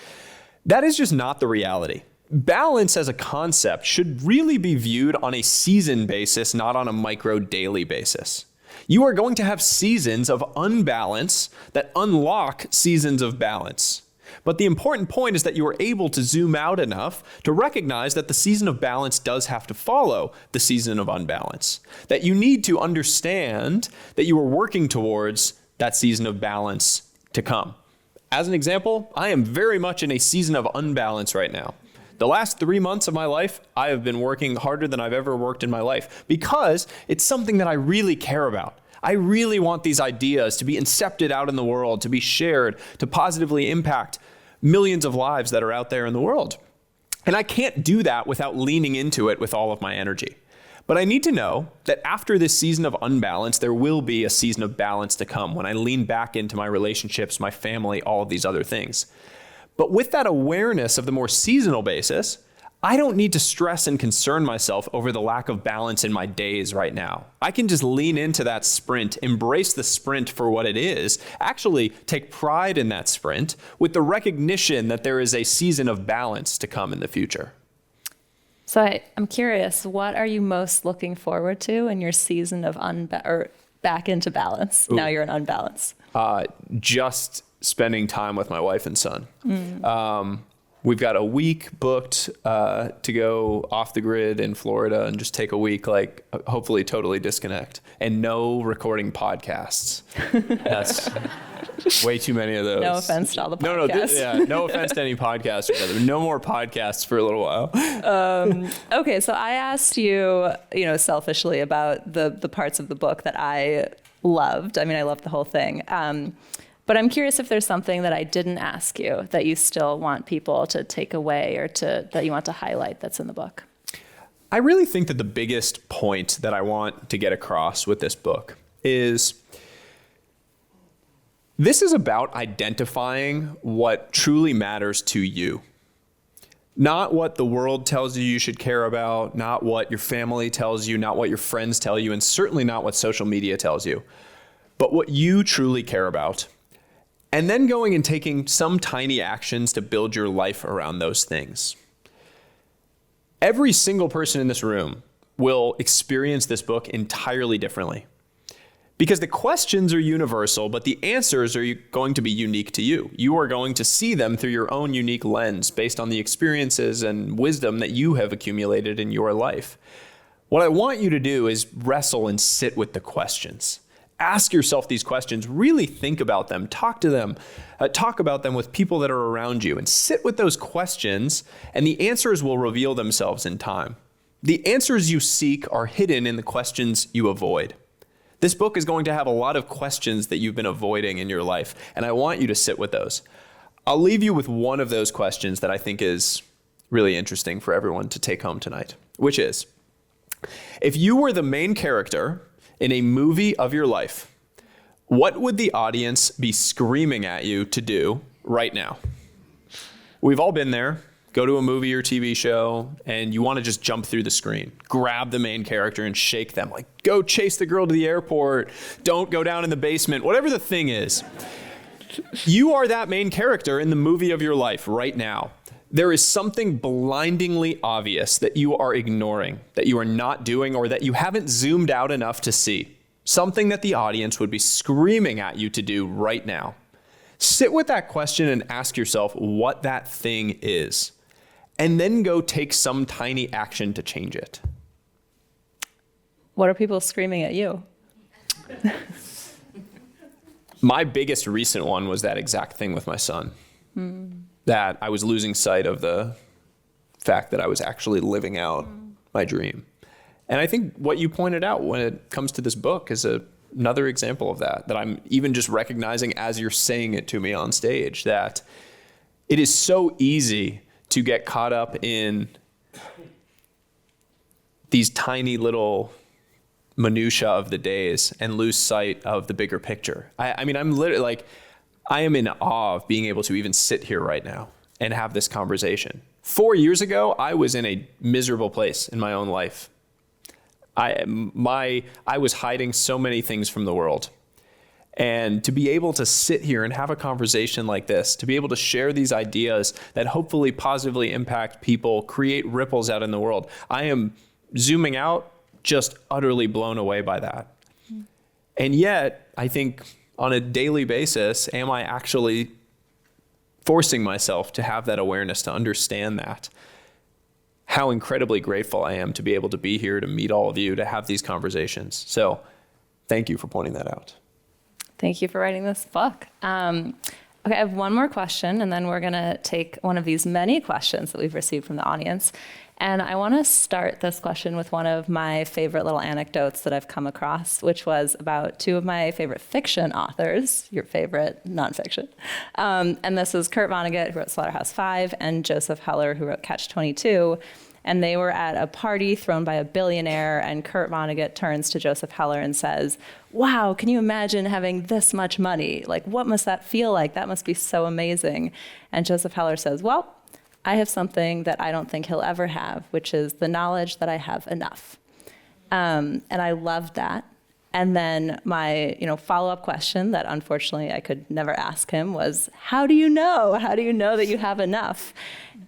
That is just not the reality. Balance as a concept should really be viewed on a season basis, not on a micro daily basis. You are going to have seasons of unbalance that unlock seasons of balance. But the important point is that you are able to zoom out enough to recognize that the season of balance does have to follow the season of unbalance. That you need to understand that you are working towards that season of balance to come. As an example, I am very much in a season of unbalance right now. The last 3 months of my life, I have been working harder than I've ever worked in my life because it's something that I really care about. I really want these ideas to be incepted out in the world, to be shared, to positively impact millions of lives that are out there in the world. And I can't do that without leaning into it with all of my energy. But I need to know that after this season of unbalance, there will be a season of balance to come when I lean back into my relationships, my family, all of these other things. But with that awareness of the more seasonal basis, I don't need to stress and concern myself over the lack of balance in my days right now. I can just lean into that sprint, embrace the sprint for what it is, actually take pride in that sprint with the recognition that there is a season of balance to come in the future. So I'm curious, what are you most looking forward to in your season of back into balance? Ooh. Now you're in unbalance. Just spending time with my wife and son. We've got a week booked to go off the grid in Florida and just take a week, like hopefully totally disconnect and no recording podcasts. That's way too many of those. No offense to all the podcasts. No offense to any podcasts. No more podcasts for a little while. Okay, so I asked you, selfishly about the parts of the book that I loved. I mean, I loved the whole thing. But I'm curious if there's something that I didn't ask you that you still want people to take away or that you want to highlight that's in the book. I really think that the biggest point that I want to get across with this book is this is about identifying what truly matters to you. Not what the world tells you should care about, not what your family tells you, not what your friends tell you, and certainly not what social media tells you, but what you truly care about. And then going and taking some tiny actions to build your life around those things. Every single person in this room will experience this book entirely differently. Because the questions are universal, but the answers are going to be unique to you. You are going to see them through your own unique lens based on the experiences and wisdom that you have accumulated in your life. What I want you to do is wrestle and sit with the questions. Ask yourself these questions, really think about them, talk to them, talk about them with people that are around you, and sit with those questions, and the answers will reveal themselves in time. The answers you seek are hidden in the questions you avoid. This book is going to have a lot of questions that you've been avoiding in your life, and I want you to sit with those. I'll leave you with one of those questions that I think is really interesting for everyone to take home tonight, which is, if you were the main character in a movie of your life, what would the audience be screaming at you to do right now? We've all been there. Go to a movie or TV show, and you want to just jump through the screen, grab the main character and shake them, like, go chase the girl to the airport, don't go down in the basement, whatever the thing is. You are that main character in the movie of your life right now. There is something blindingly obvious that you are ignoring, that you are not doing, or that you haven't zoomed out enough to see. Something that the audience would be screaming at you to do right now. Sit with that question and ask yourself what that thing is. And then go take some tiny action to change it. What are people screaming at you? My biggest recent one was that exact thing with my son. That I was losing sight of the fact that I was actually living out my dream. And I think what you pointed out when it comes to this book is another example of that I'm even just recognizing as you're saying it to me on stage, that it is so easy to get caught up in these tiny little minutia of the days and lose sight of the bigger picture. I mean, I'm literally like, I am in awe of being able to even sit here right now and have this conversation. 4 years ago, I was in a miserable place in my own life. I was hiding so many things from the world. And to be able to sit here and have a conversation like this, to be able to share these ideas that hopefully positively impact people, create ripples out in the world, I am zooming out, just utterly blown away by that. And yet, I think on a daily basis, am I actually forcing myself to have that awareness, to understand that? How incredibly grateful I am to be able to be here, to meet all of you, to have these conversations. So thank you for pointing that out. Thank you for writing this book. Okay, I have one more question, and then we're going to take one of these many questions that we've received from the audience. And I want to start this question with one of my favorite little anecdotes that I've come across, which was about two of my favorite fiction authors, your favorite nonfiction. And this is Kurt Vonnegut, who wrote Slaughterhouse-Five, and Joseph Heller, who wrote Catch-22. And they were at a party thrown by a billionaire, and Kurt Vonnegut turns to Joseph Heller and says, "Wow, can you imagine having this much money? Like, what must that feel like? That must be so amazing." And Joseph Heller says, "Well, I have something that I don't think he'll ever have, which is the knowledge that I have enough." And I loved that. And then my, follow-up question that unfortunately I could never ask him was, how do you know? How do you know that you have enough?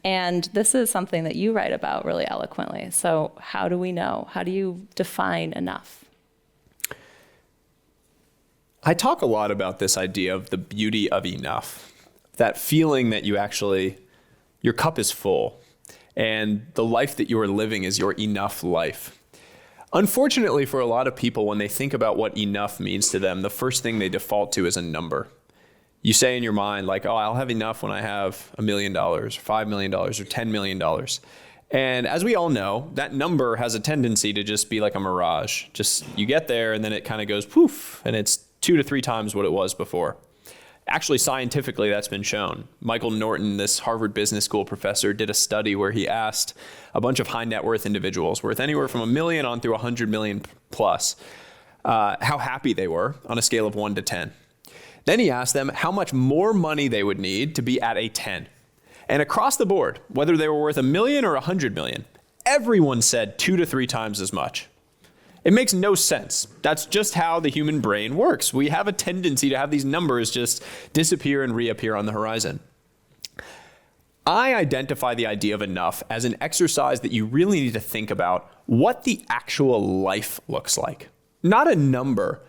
And this is something that you write about really eloquently. So how do we know? How do you define enough? I talk a lot about this idea of the beauty of enough, that feeling that your cup is full and the life that you are living is your enough life. Unfortunately, for a lot of people, when they think about what enough means to them, the first thing they default to is a number. You say in your mind, like, oh, I'll have enough when I have $1 million, or $5 million, or $10 million. And as we all know, that number has a tendency to just be like a mirage. Just you get there and then it kind of goes poof, and it's 2 to 3 times what it was before. Actually, scientifically, that's been shown. Michael Norton, this Harvard Business School professor, did a study where he asked a bunch of high net worth individuals worth anywhere from $1 million on through 100 million plus, how happy they were on a scale of 1 to 10. Then he asked them how much more money they would need to be at a 10. And across the board, whether they were worth $1 million or $100 million, everyone said 2 to 3 times as much. It makes no sense. That's just how the human brain works. We have a tendency to have these numbers just disappear and reappear on the horizon. I identify the idea of enough as an exercise that you really need to think about what the actual life looks like. Not a number,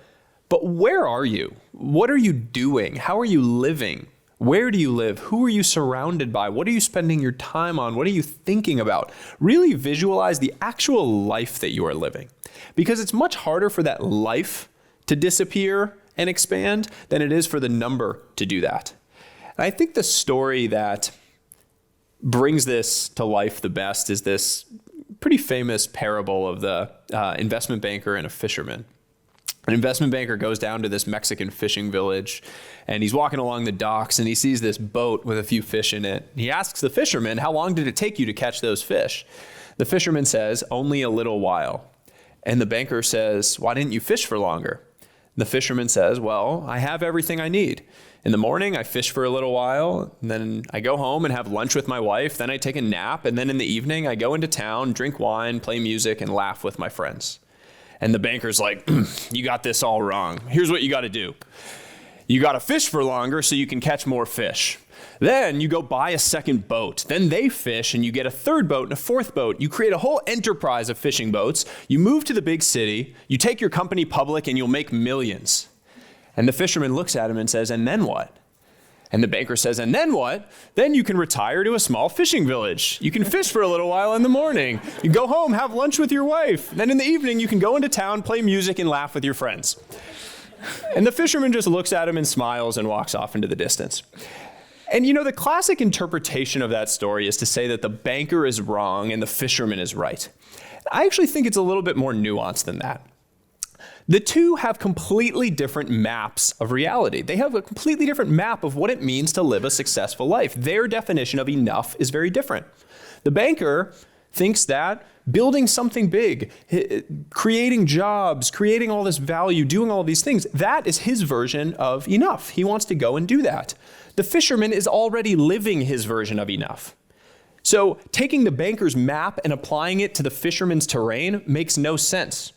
but where are you? What are you doing? How are you living? Where do you live? Who are you surrounded by? What are you spending your time on? What are you thinking about? Really visualize the actual life that you are living. Because it's much harder for that life to disappear and expand than it is for the number to do that. And I think the story that brings this to life the best is this pretty famous parable of the investment banker and a fisherman. An investment banker goes down to this Mexican fishing village, and he's walking along the docks, and he sees this boat with a few fish in it. He asks the fisherman, "How long did it take you to catch those fish?" The fisherman says, "Only a little while." And the banker says, "Why didn't you fish for longer?" The fisherman says, "Well, I have everything I need. In the morning, I fish for a little while, and then I go home and have lunch with my wife, then I take a nap, and then in the evening, I go into town, drink wine, play music, and laugh with my friends." And the banker's like, "You got this all wrong. Here's what you got to do. You got to fish for longer so you can catch more fish. Then you go buy a second boat. Then they fish and you get a third boat and a fourth boat. You create a whole enterprise of fishing boats. You move to the big city. You take your company public and you'll make millions." And the fisherman looks at him and says, "And then what?" And the banker says, "And then what? Then you can retire to a small fishing village. You can fish for a little while in the morning. You go home, have lunch with your wife. Then in the evening, you can go into town, play music, and laugh with your friends." And the fisherman just looks at him and smiles and walks off into the distance. And you know, the classic interpretation of that story is to say that the banker is wrong and the fisherman is right. I actually think it's a little bit more nuanced than that. The two have completely different maps of reality. They have a completely different map of what it means to live a successful life. Their definition of enough is very different. The banker thinks that building something big, creating jobs, creating all this value, doing all these things, that is his version of enough. He wants to go and do that. The fisherman is already living his version of enough. So taking the banker's map and applying it to the fisherman's terrain makes no sense.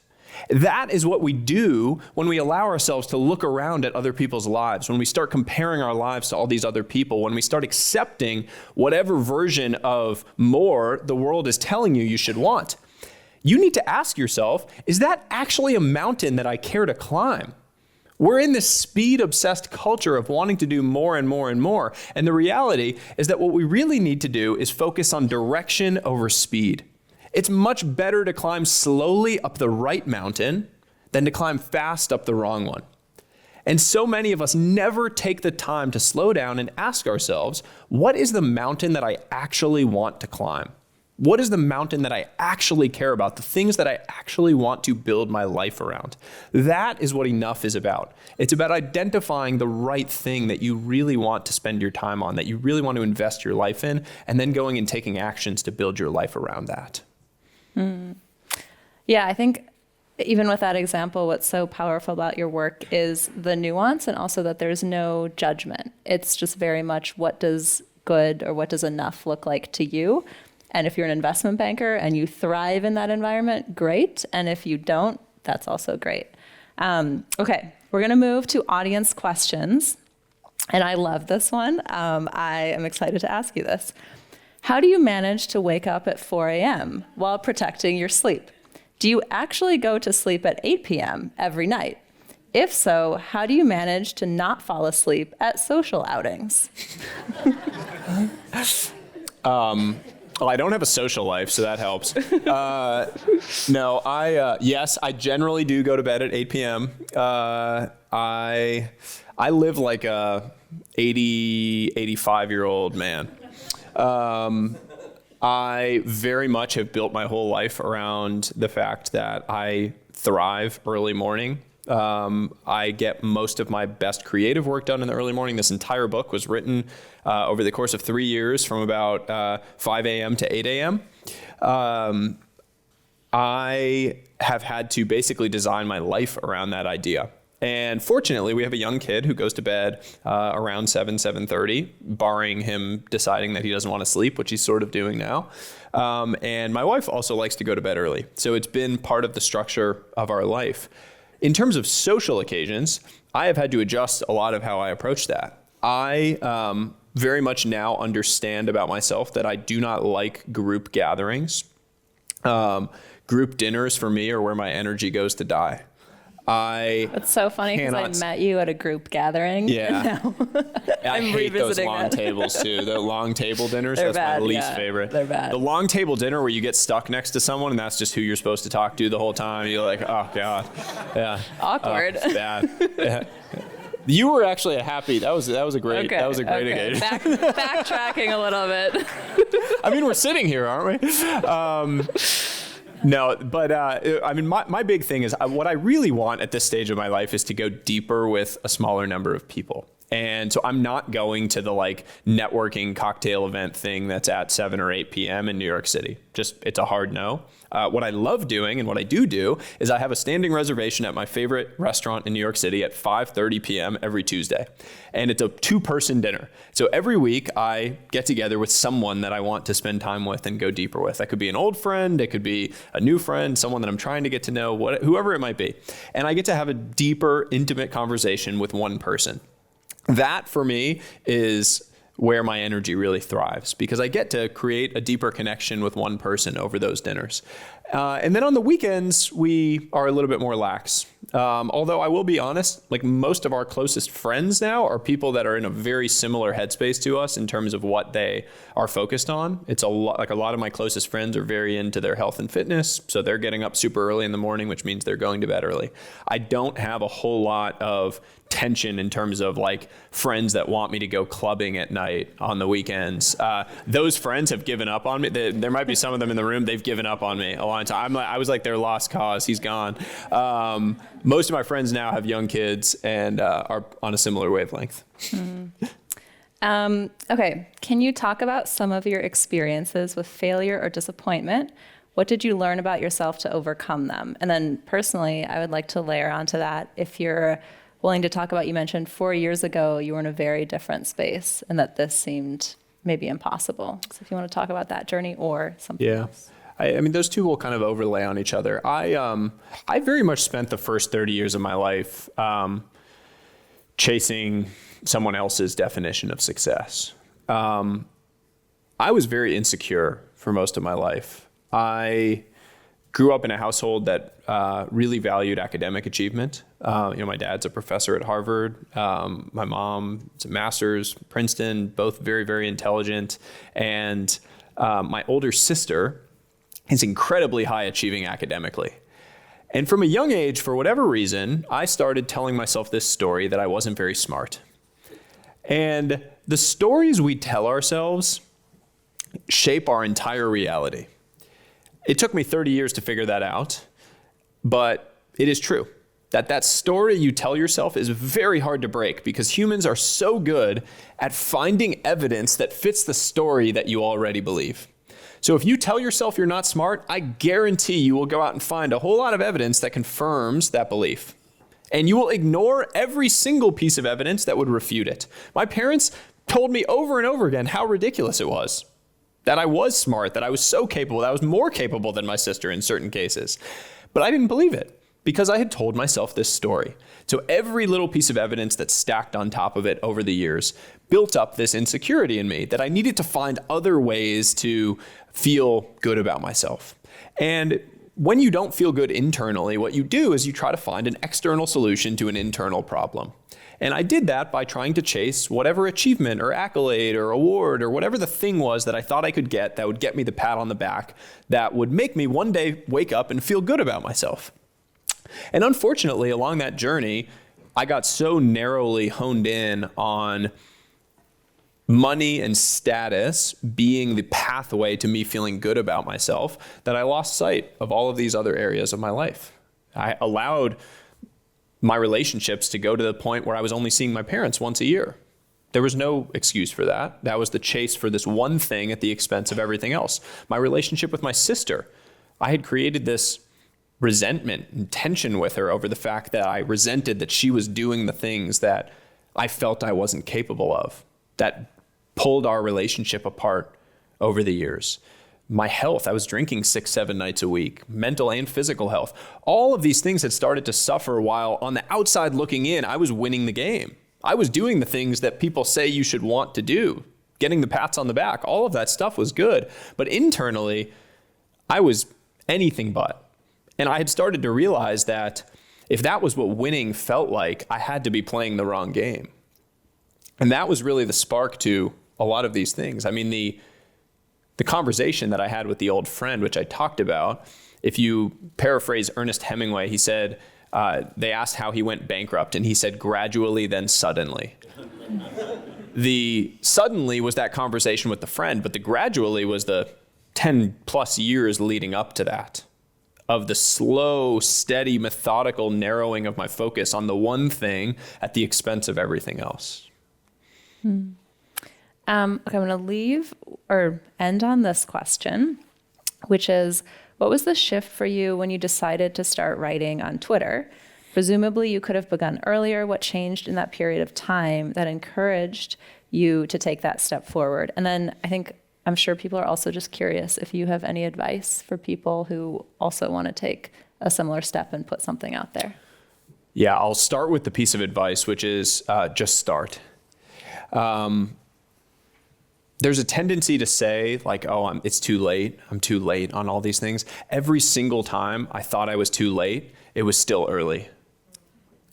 That is what we do when we allow ourselves to look around at other people's lives, when we start comparing our lives to all these other people, when we start accepting whatever version of more the world is telling you should want. You need to ask yourself, is that actually a mountain that I care to climb? We're in this speed-obsessed culture of wanting to do more and more and more. And the reality is that what we really need to do is focus on direction over speed. It's much better to climb slowly up the right mountain than to climb fast up the wrong one. And so many of us never take the time to slow down and ask ourselves, what is the mountain that I actually want to climb? What is the mountain that I actually care about? The things that I actually want to build my life around. That is what enough is about. It's about identifying the right thing that you really want to spend your time on, that you really want to invest your life in, and then going and taking actions to build your life around that. Yeah, I think even with that example, what's so powerful about your work is the nuance and also that there's no judgment. It's just very much what does good or what does enough look like to you? And if you're an investment banker and you thrive in that environment, great. And if you don't, that's also great. Okay, we're going to move to audience questions. And I love this one. I am excited to ask you this. How do you manage to wake up at 4 a.m. while protecting your sleep? Do you actually go to sleep at 8 p.m. every night? If so, how do you manage to not fall asleep at social outings? Well, I don't have a social life, so that helps. Yes, I generally do go to bed at 8 p.m. I live like a 85-year-old man. I very much have built my whole life around the fact that I thrive early morning. I get most of my best creative work done in the early morning. This entire book was written over the course of 3 years from about 5 a.m. to 8 a.m. I have had to basically design my life around that idea. And fortunately, we have a young kid who goes to bed around 7:30, barring him deciding that he doesn't want to sleep, which he's sort of doing now. And my wife also likes to go to bed early. So it's been part of the structure of our life. In terms of social occasions, I have had to adjust a lot of how I approach that. I very much now understand about myself that I do not like group gatherings. Group dinners for me are where my energy goes to die. It's so funny because I met you at a group gathering. Yeah. I hate those long that. tables too. The long table dinners, that's bad, my least favorite. They're bad. The long table dinner where you get stuck next to someone and that's just who you're supposed to talk to the whole time. You're like, oh God. Yeah. Awkward. It's bad. Yeah. You were actually that was a great occasion. Backtracking a little bit. I mean, we're sitting here, aren't we? No, but I mean, my big thing is what I really want at this stage of my life is to go deeper with a smaller number of people. And so I'm not going to the like networking cocktail event thing that's at 7 or 8 p.m. in New York City. Just, it's a hard no. What I love doing and what I do is I have a standing reservation at my favorite restaurant in New York City at 5:30 p.m. every Tuesday. And it's a 2-person dinner. So every week I get together with someone that I want to spend time with and go deeper with. That could be an old friend, it could be a new friend, someone that I'm trying to get to know, whoever it might be. And I get to have a deeper, intimate conversation with one person. That for me is where my energy really thrives because I get to create a deeper connection with one person over those dinners. And then on the weekends, we are a little bit more lax. Although I will be honest, like most of our closest friends now are people that are in a very similar headspace to us in terms of what they are focused on. It's a lot of my closest friends are very into their health and fitness. So they're getting up super early in the morning, which means they're going to bed early. I don't have a whole lot of tension in terms of like friends that want me to go clubbing at night on the weekends. Those friends have given up on me. There might be some of them in the room. They've given up on me a long time. I was like their lost cause. He's gone. Most of my friends now have young kids and are on a similar wavelength. Okay. Can you talk about some of your experiences with failure or disappointment? What did you learn about yourself to overcome them? And then personally, I would like to layer onto that if you're willing to talk about, you mentioned 4 years ago, you were in a very different space and that this seemed maybe impossible. So if you want to talk about that journey or something else. I mean, those two will kind of overlay on each other. I very much spent the first 30 years of my life chasing someone else's definition of success. I was very insecure for most of my life. I grew up in a household that really valued academic achievement. My dad's a professor at Harvard. My mom is a master's, Princeton, both very, very intelligent. And my older sister is incredibly high achieving academically. And from a young age, for whatever reason, I started telling myself this story that I wasn't very smart. And the stories we tell ourselves shape our entire reality. It took me 30 years to figure that out, but it is true that story you tell yourself is very hard to break because humans are so good at finding evidence that fits the story that you already believe. So if you tell yourself you're not smart, I guarantee you will go out and find a whole lot of evidence that confirms that belief. And you will ignore every single piece of evidence that would refute it. My parents told me over and over again how ridiculous it was. That I was smart, that I was so capable, that I was more capable than my sister in certain cases. But I didn't believe it because I had told myself this story. So every little piece of evidence that stacked on top of it over the years built up this insecurity in me that I needed to find other ways to feel good about myself. And when you don't feel good internally, what you do is you try to find an external solution to an internal problem. And I did that by trying to chase whatever achievement or accolade or award or whatever the thing was that I thought I could get that would get me the pat on the back that would make me one day wake up and feel good about myself. And unfortunately, along that journey, I got so narrowly honed in on money and status being the pathway to me feeling good about myself that I lost sight of all of these other areas of my life. I allowed my relationships to go to the point where I was only seeing my parents once a year. There was no excuse for that. That was the chase for this one thing at the expense of everything else. My relationship with my sister, I had created this resentment and tension with her over the fact that I resented that she was doing the things that I felt I wasn't capable of, that pulled our relationship apart over the years. My health, I was drinking 6-7 nights a week, mental and physical health. All of these things had started to suffer while on the outside looking in, I was winning the game. I was doing the things that people say you should want to do, getting the pats on the back. All of that stuff was good. But internally, I was anything but. And I had started to realize that if that was what winning felt like, I had to be playing the wrong game. And that was really the spark to a lot of these things. I mean, the conversation that I had with the old friend, which I talked about, if you paraphrase Ernest Hemingway, he said, they asked how he went bankrupt, and he said, gradually, then suddenly. The suddenly was that conversation with the friend, but the gradually was the 10 plus years leading up to that, of the slow, steady, methodical narrowing of my focus on the one thing at the expense of everything else. Okay, I'm going to leave or end on this question, which is, what was the shift for you when you decided to start writing on Twitter? Presumably you could have begun earlier. What changed in that period of time that encouraged you to take that step forward? And then I'm sure people are also just curious if you have any advice for people who also want to take a similar step and put something out there. Yeah, I'll start with the piece of advice, which is just start. There's a tendency to say like, oh, it's too late. I'm too late on all these things. Every single time I thought I was too late, it was still early.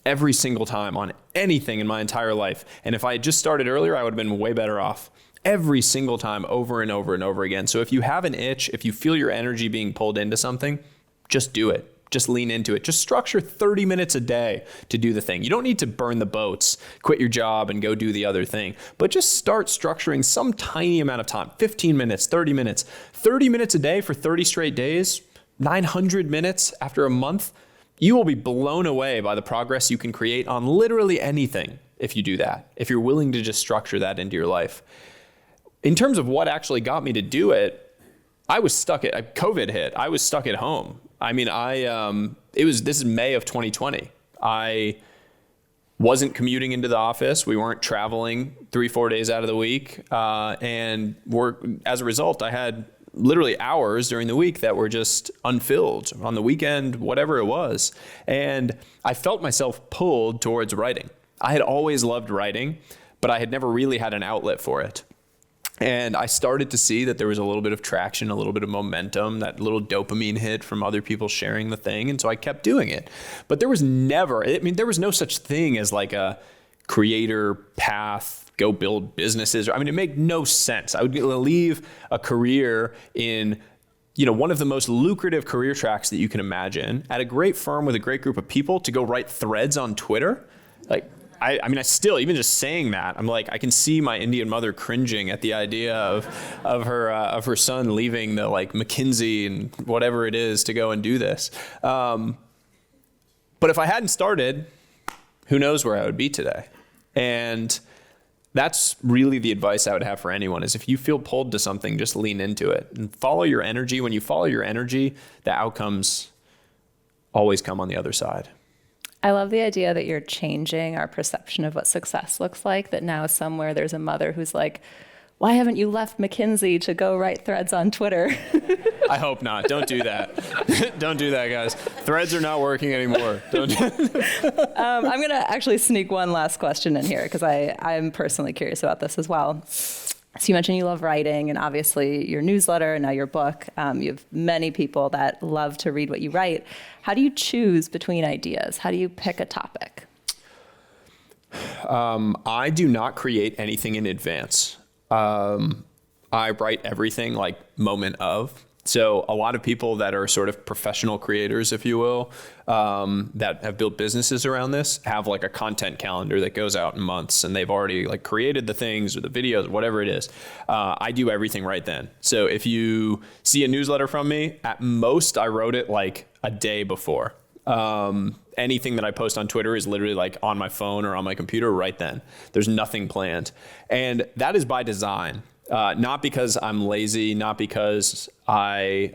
Every single time on anything in my entire life. And if I had just started earlier, I would have been way better off. Every single time, over and over and over again. So if you have an itch, if you feel your energy being pulled into something, just do it. Just lean into it. Just structure 30 minutes a day to do the thing. You don't need to burn the boats, quit your job and go do the other thing, but just start structuring some tiny amount of time, 15 minutes, 30 minutes, 30 minutes a day for 30 straight days, 900 minutes after a month. You will be blown away by the progress you can create on literally anything if you do that, if you're willing to just structure that into your life. In terms of what actually got me to do it, I was stuck at, COVID hit. I was stuck at home. I mean, this is May of 2020. I wasn't commuting into the office. We weren't traveling 3-4 days out of the week. And as a result, I had literally hours during the week that were just unfilled on the weekend, whatever it was. And I felt myself pulled towards writing. I had always loved writing, but I had never really had an outlet for it. And I started to see that there was a little bit of traction, a little bit of momentum, that little dopamine hit from other people sharing the thing. And so I kept doing it. But there was there was no such thing as like a creator path, go build businesses. It made no sense. I would leave a career in one of the most lucrative career tracks that you can imagine at a great firm with a great group of people to go write threads on Twitter. I still, even just saying that, I'm like, I can see my Indian mother cringing at the idea of her son leaving the McKinsey and whatever it is to go and do this. But if I hadn't started, who knows where I would be today? And that's really the advice I would have for anyone is if you feel pulled to something, just lean into it and follow your energy. When you follow your energy, the outcomes always come on the other side. I love the idea that you're changing our perception of what success looks like, that now somewhere there's a mother who's like, why haven't you left McKinsey to go write threads on Twitter? I hope not. Don't do that. Don't do that, guys. Threads are not working anymore. Don't I'm going to actually sneak one last question in here because I'm personally curious about this as well. So you mentioned you love writing and obviously your newsletter and now your book. You have many people that love to read what you write. How do you choose between ideas? How do you pick a topic? I do not create anything in advance. I write everything moment of. So a lot of people that are sort of professional creators, if you will, that have built businesses around this have a content calendar that goes out in months and they've already created the things or the videos, whatever it is. I do everything right then. So if you see a newsletter from me, at most I wrote it a day before. Anything that I post on Twitter is literally on my phone or on my computer right then. There's nothing planned. And that is by design. Not because I'm lazy, not because I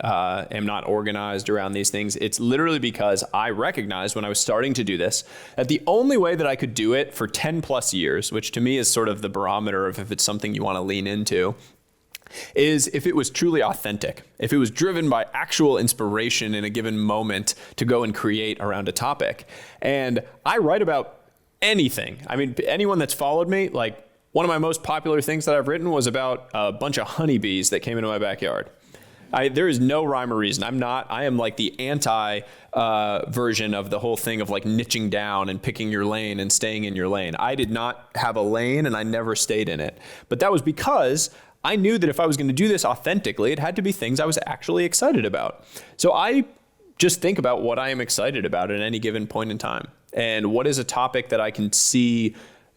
am not organized around these things. It's literally because I recognized when I was starting to do this that the only way that I could do it for 10 plus years, which to me is sort of the barometer of if it's something you want to lean into, is if it was truly authentic, if it was driven by actual inspiration in a given moment to go and create around a topic. And I write about anything. I mean, anyone that's followed me, like, one of my most popular things that I've written was about a bunch of honeybees that came into my backyard. There is no rhyme or reason. I am like the anti version of the whole thing of like niching down and picking your lane and staying in your lane. I did not have a lane and I never stayed in it. But that was because I knew that if I was going to do this authentically, it had to be things I was actually excited about. So I just think about what I am excited about at any given point in time. And what is a topic that I can see,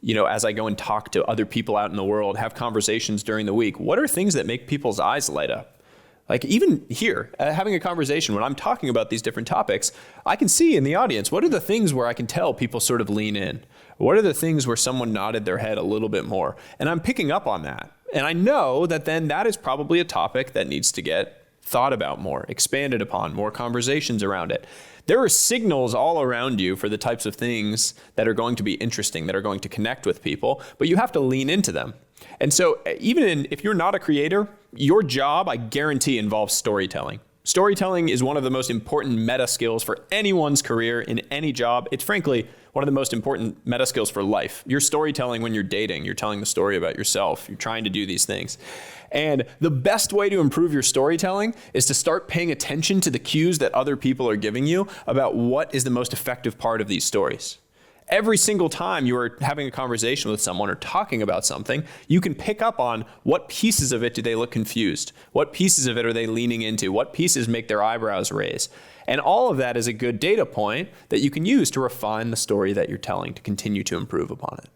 as I go and talk to other people out in the world, have conversations during the week. What are things that make people's eyes light up? Like even here, having a conversation, when I'm talking about these different topics, I can see in the audience, what are the things where I can tell people sort of lean in? What are the things where someone nodded their head a little bit more? And I'm picking up on that. And I know that then that is probably a topic that needs to get thought about more, expanded upon, more conversations around it. There are signals all around you for the types of things that are going to be interesting, that are going to connect with people, but you have to lean into them. And so if you're not a creator, your job, I guarantee, involves storytelling. Storytelling is one of the most important meta skills for anyone's career in any job. It's frankly one of the most important meta skills for life. You're storytelling when you're dating. You're telling the story about yourself. You're trying to do these things. And the best way to improve your storytelling is to start paying attention to the cues that other people are giving you about what is the most effective part of these stories. Every single time you are having a conversation with someone or talking about something, you can pick up on what pieces of it do they look confused? What pieces of it are they leaning into? What pieces make their eyebrows raise? And all of that is a good data point that you can use to refine the story that you're telling to continue to improve upon it.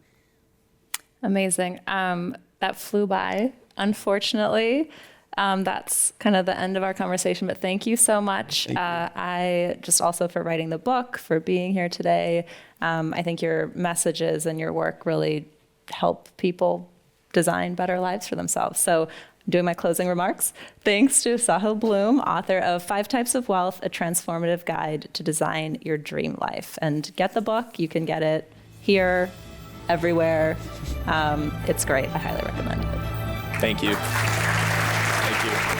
Amazing. That flew by, unfortunately. That's kind of the end of our conversation, but thank you so much. I just also for writing the book, for being here today. I think your messages and your work really help people design better lives for themselves. So I'm doing my closing remarks. Thanks to Sahil Bloom, author of 5 Types of Wealth, A Transformative Guide to Design Your Dream Life. And get the book. You can get it here, everywhere. It's great. I highly recommend it. Thank you. Thank you.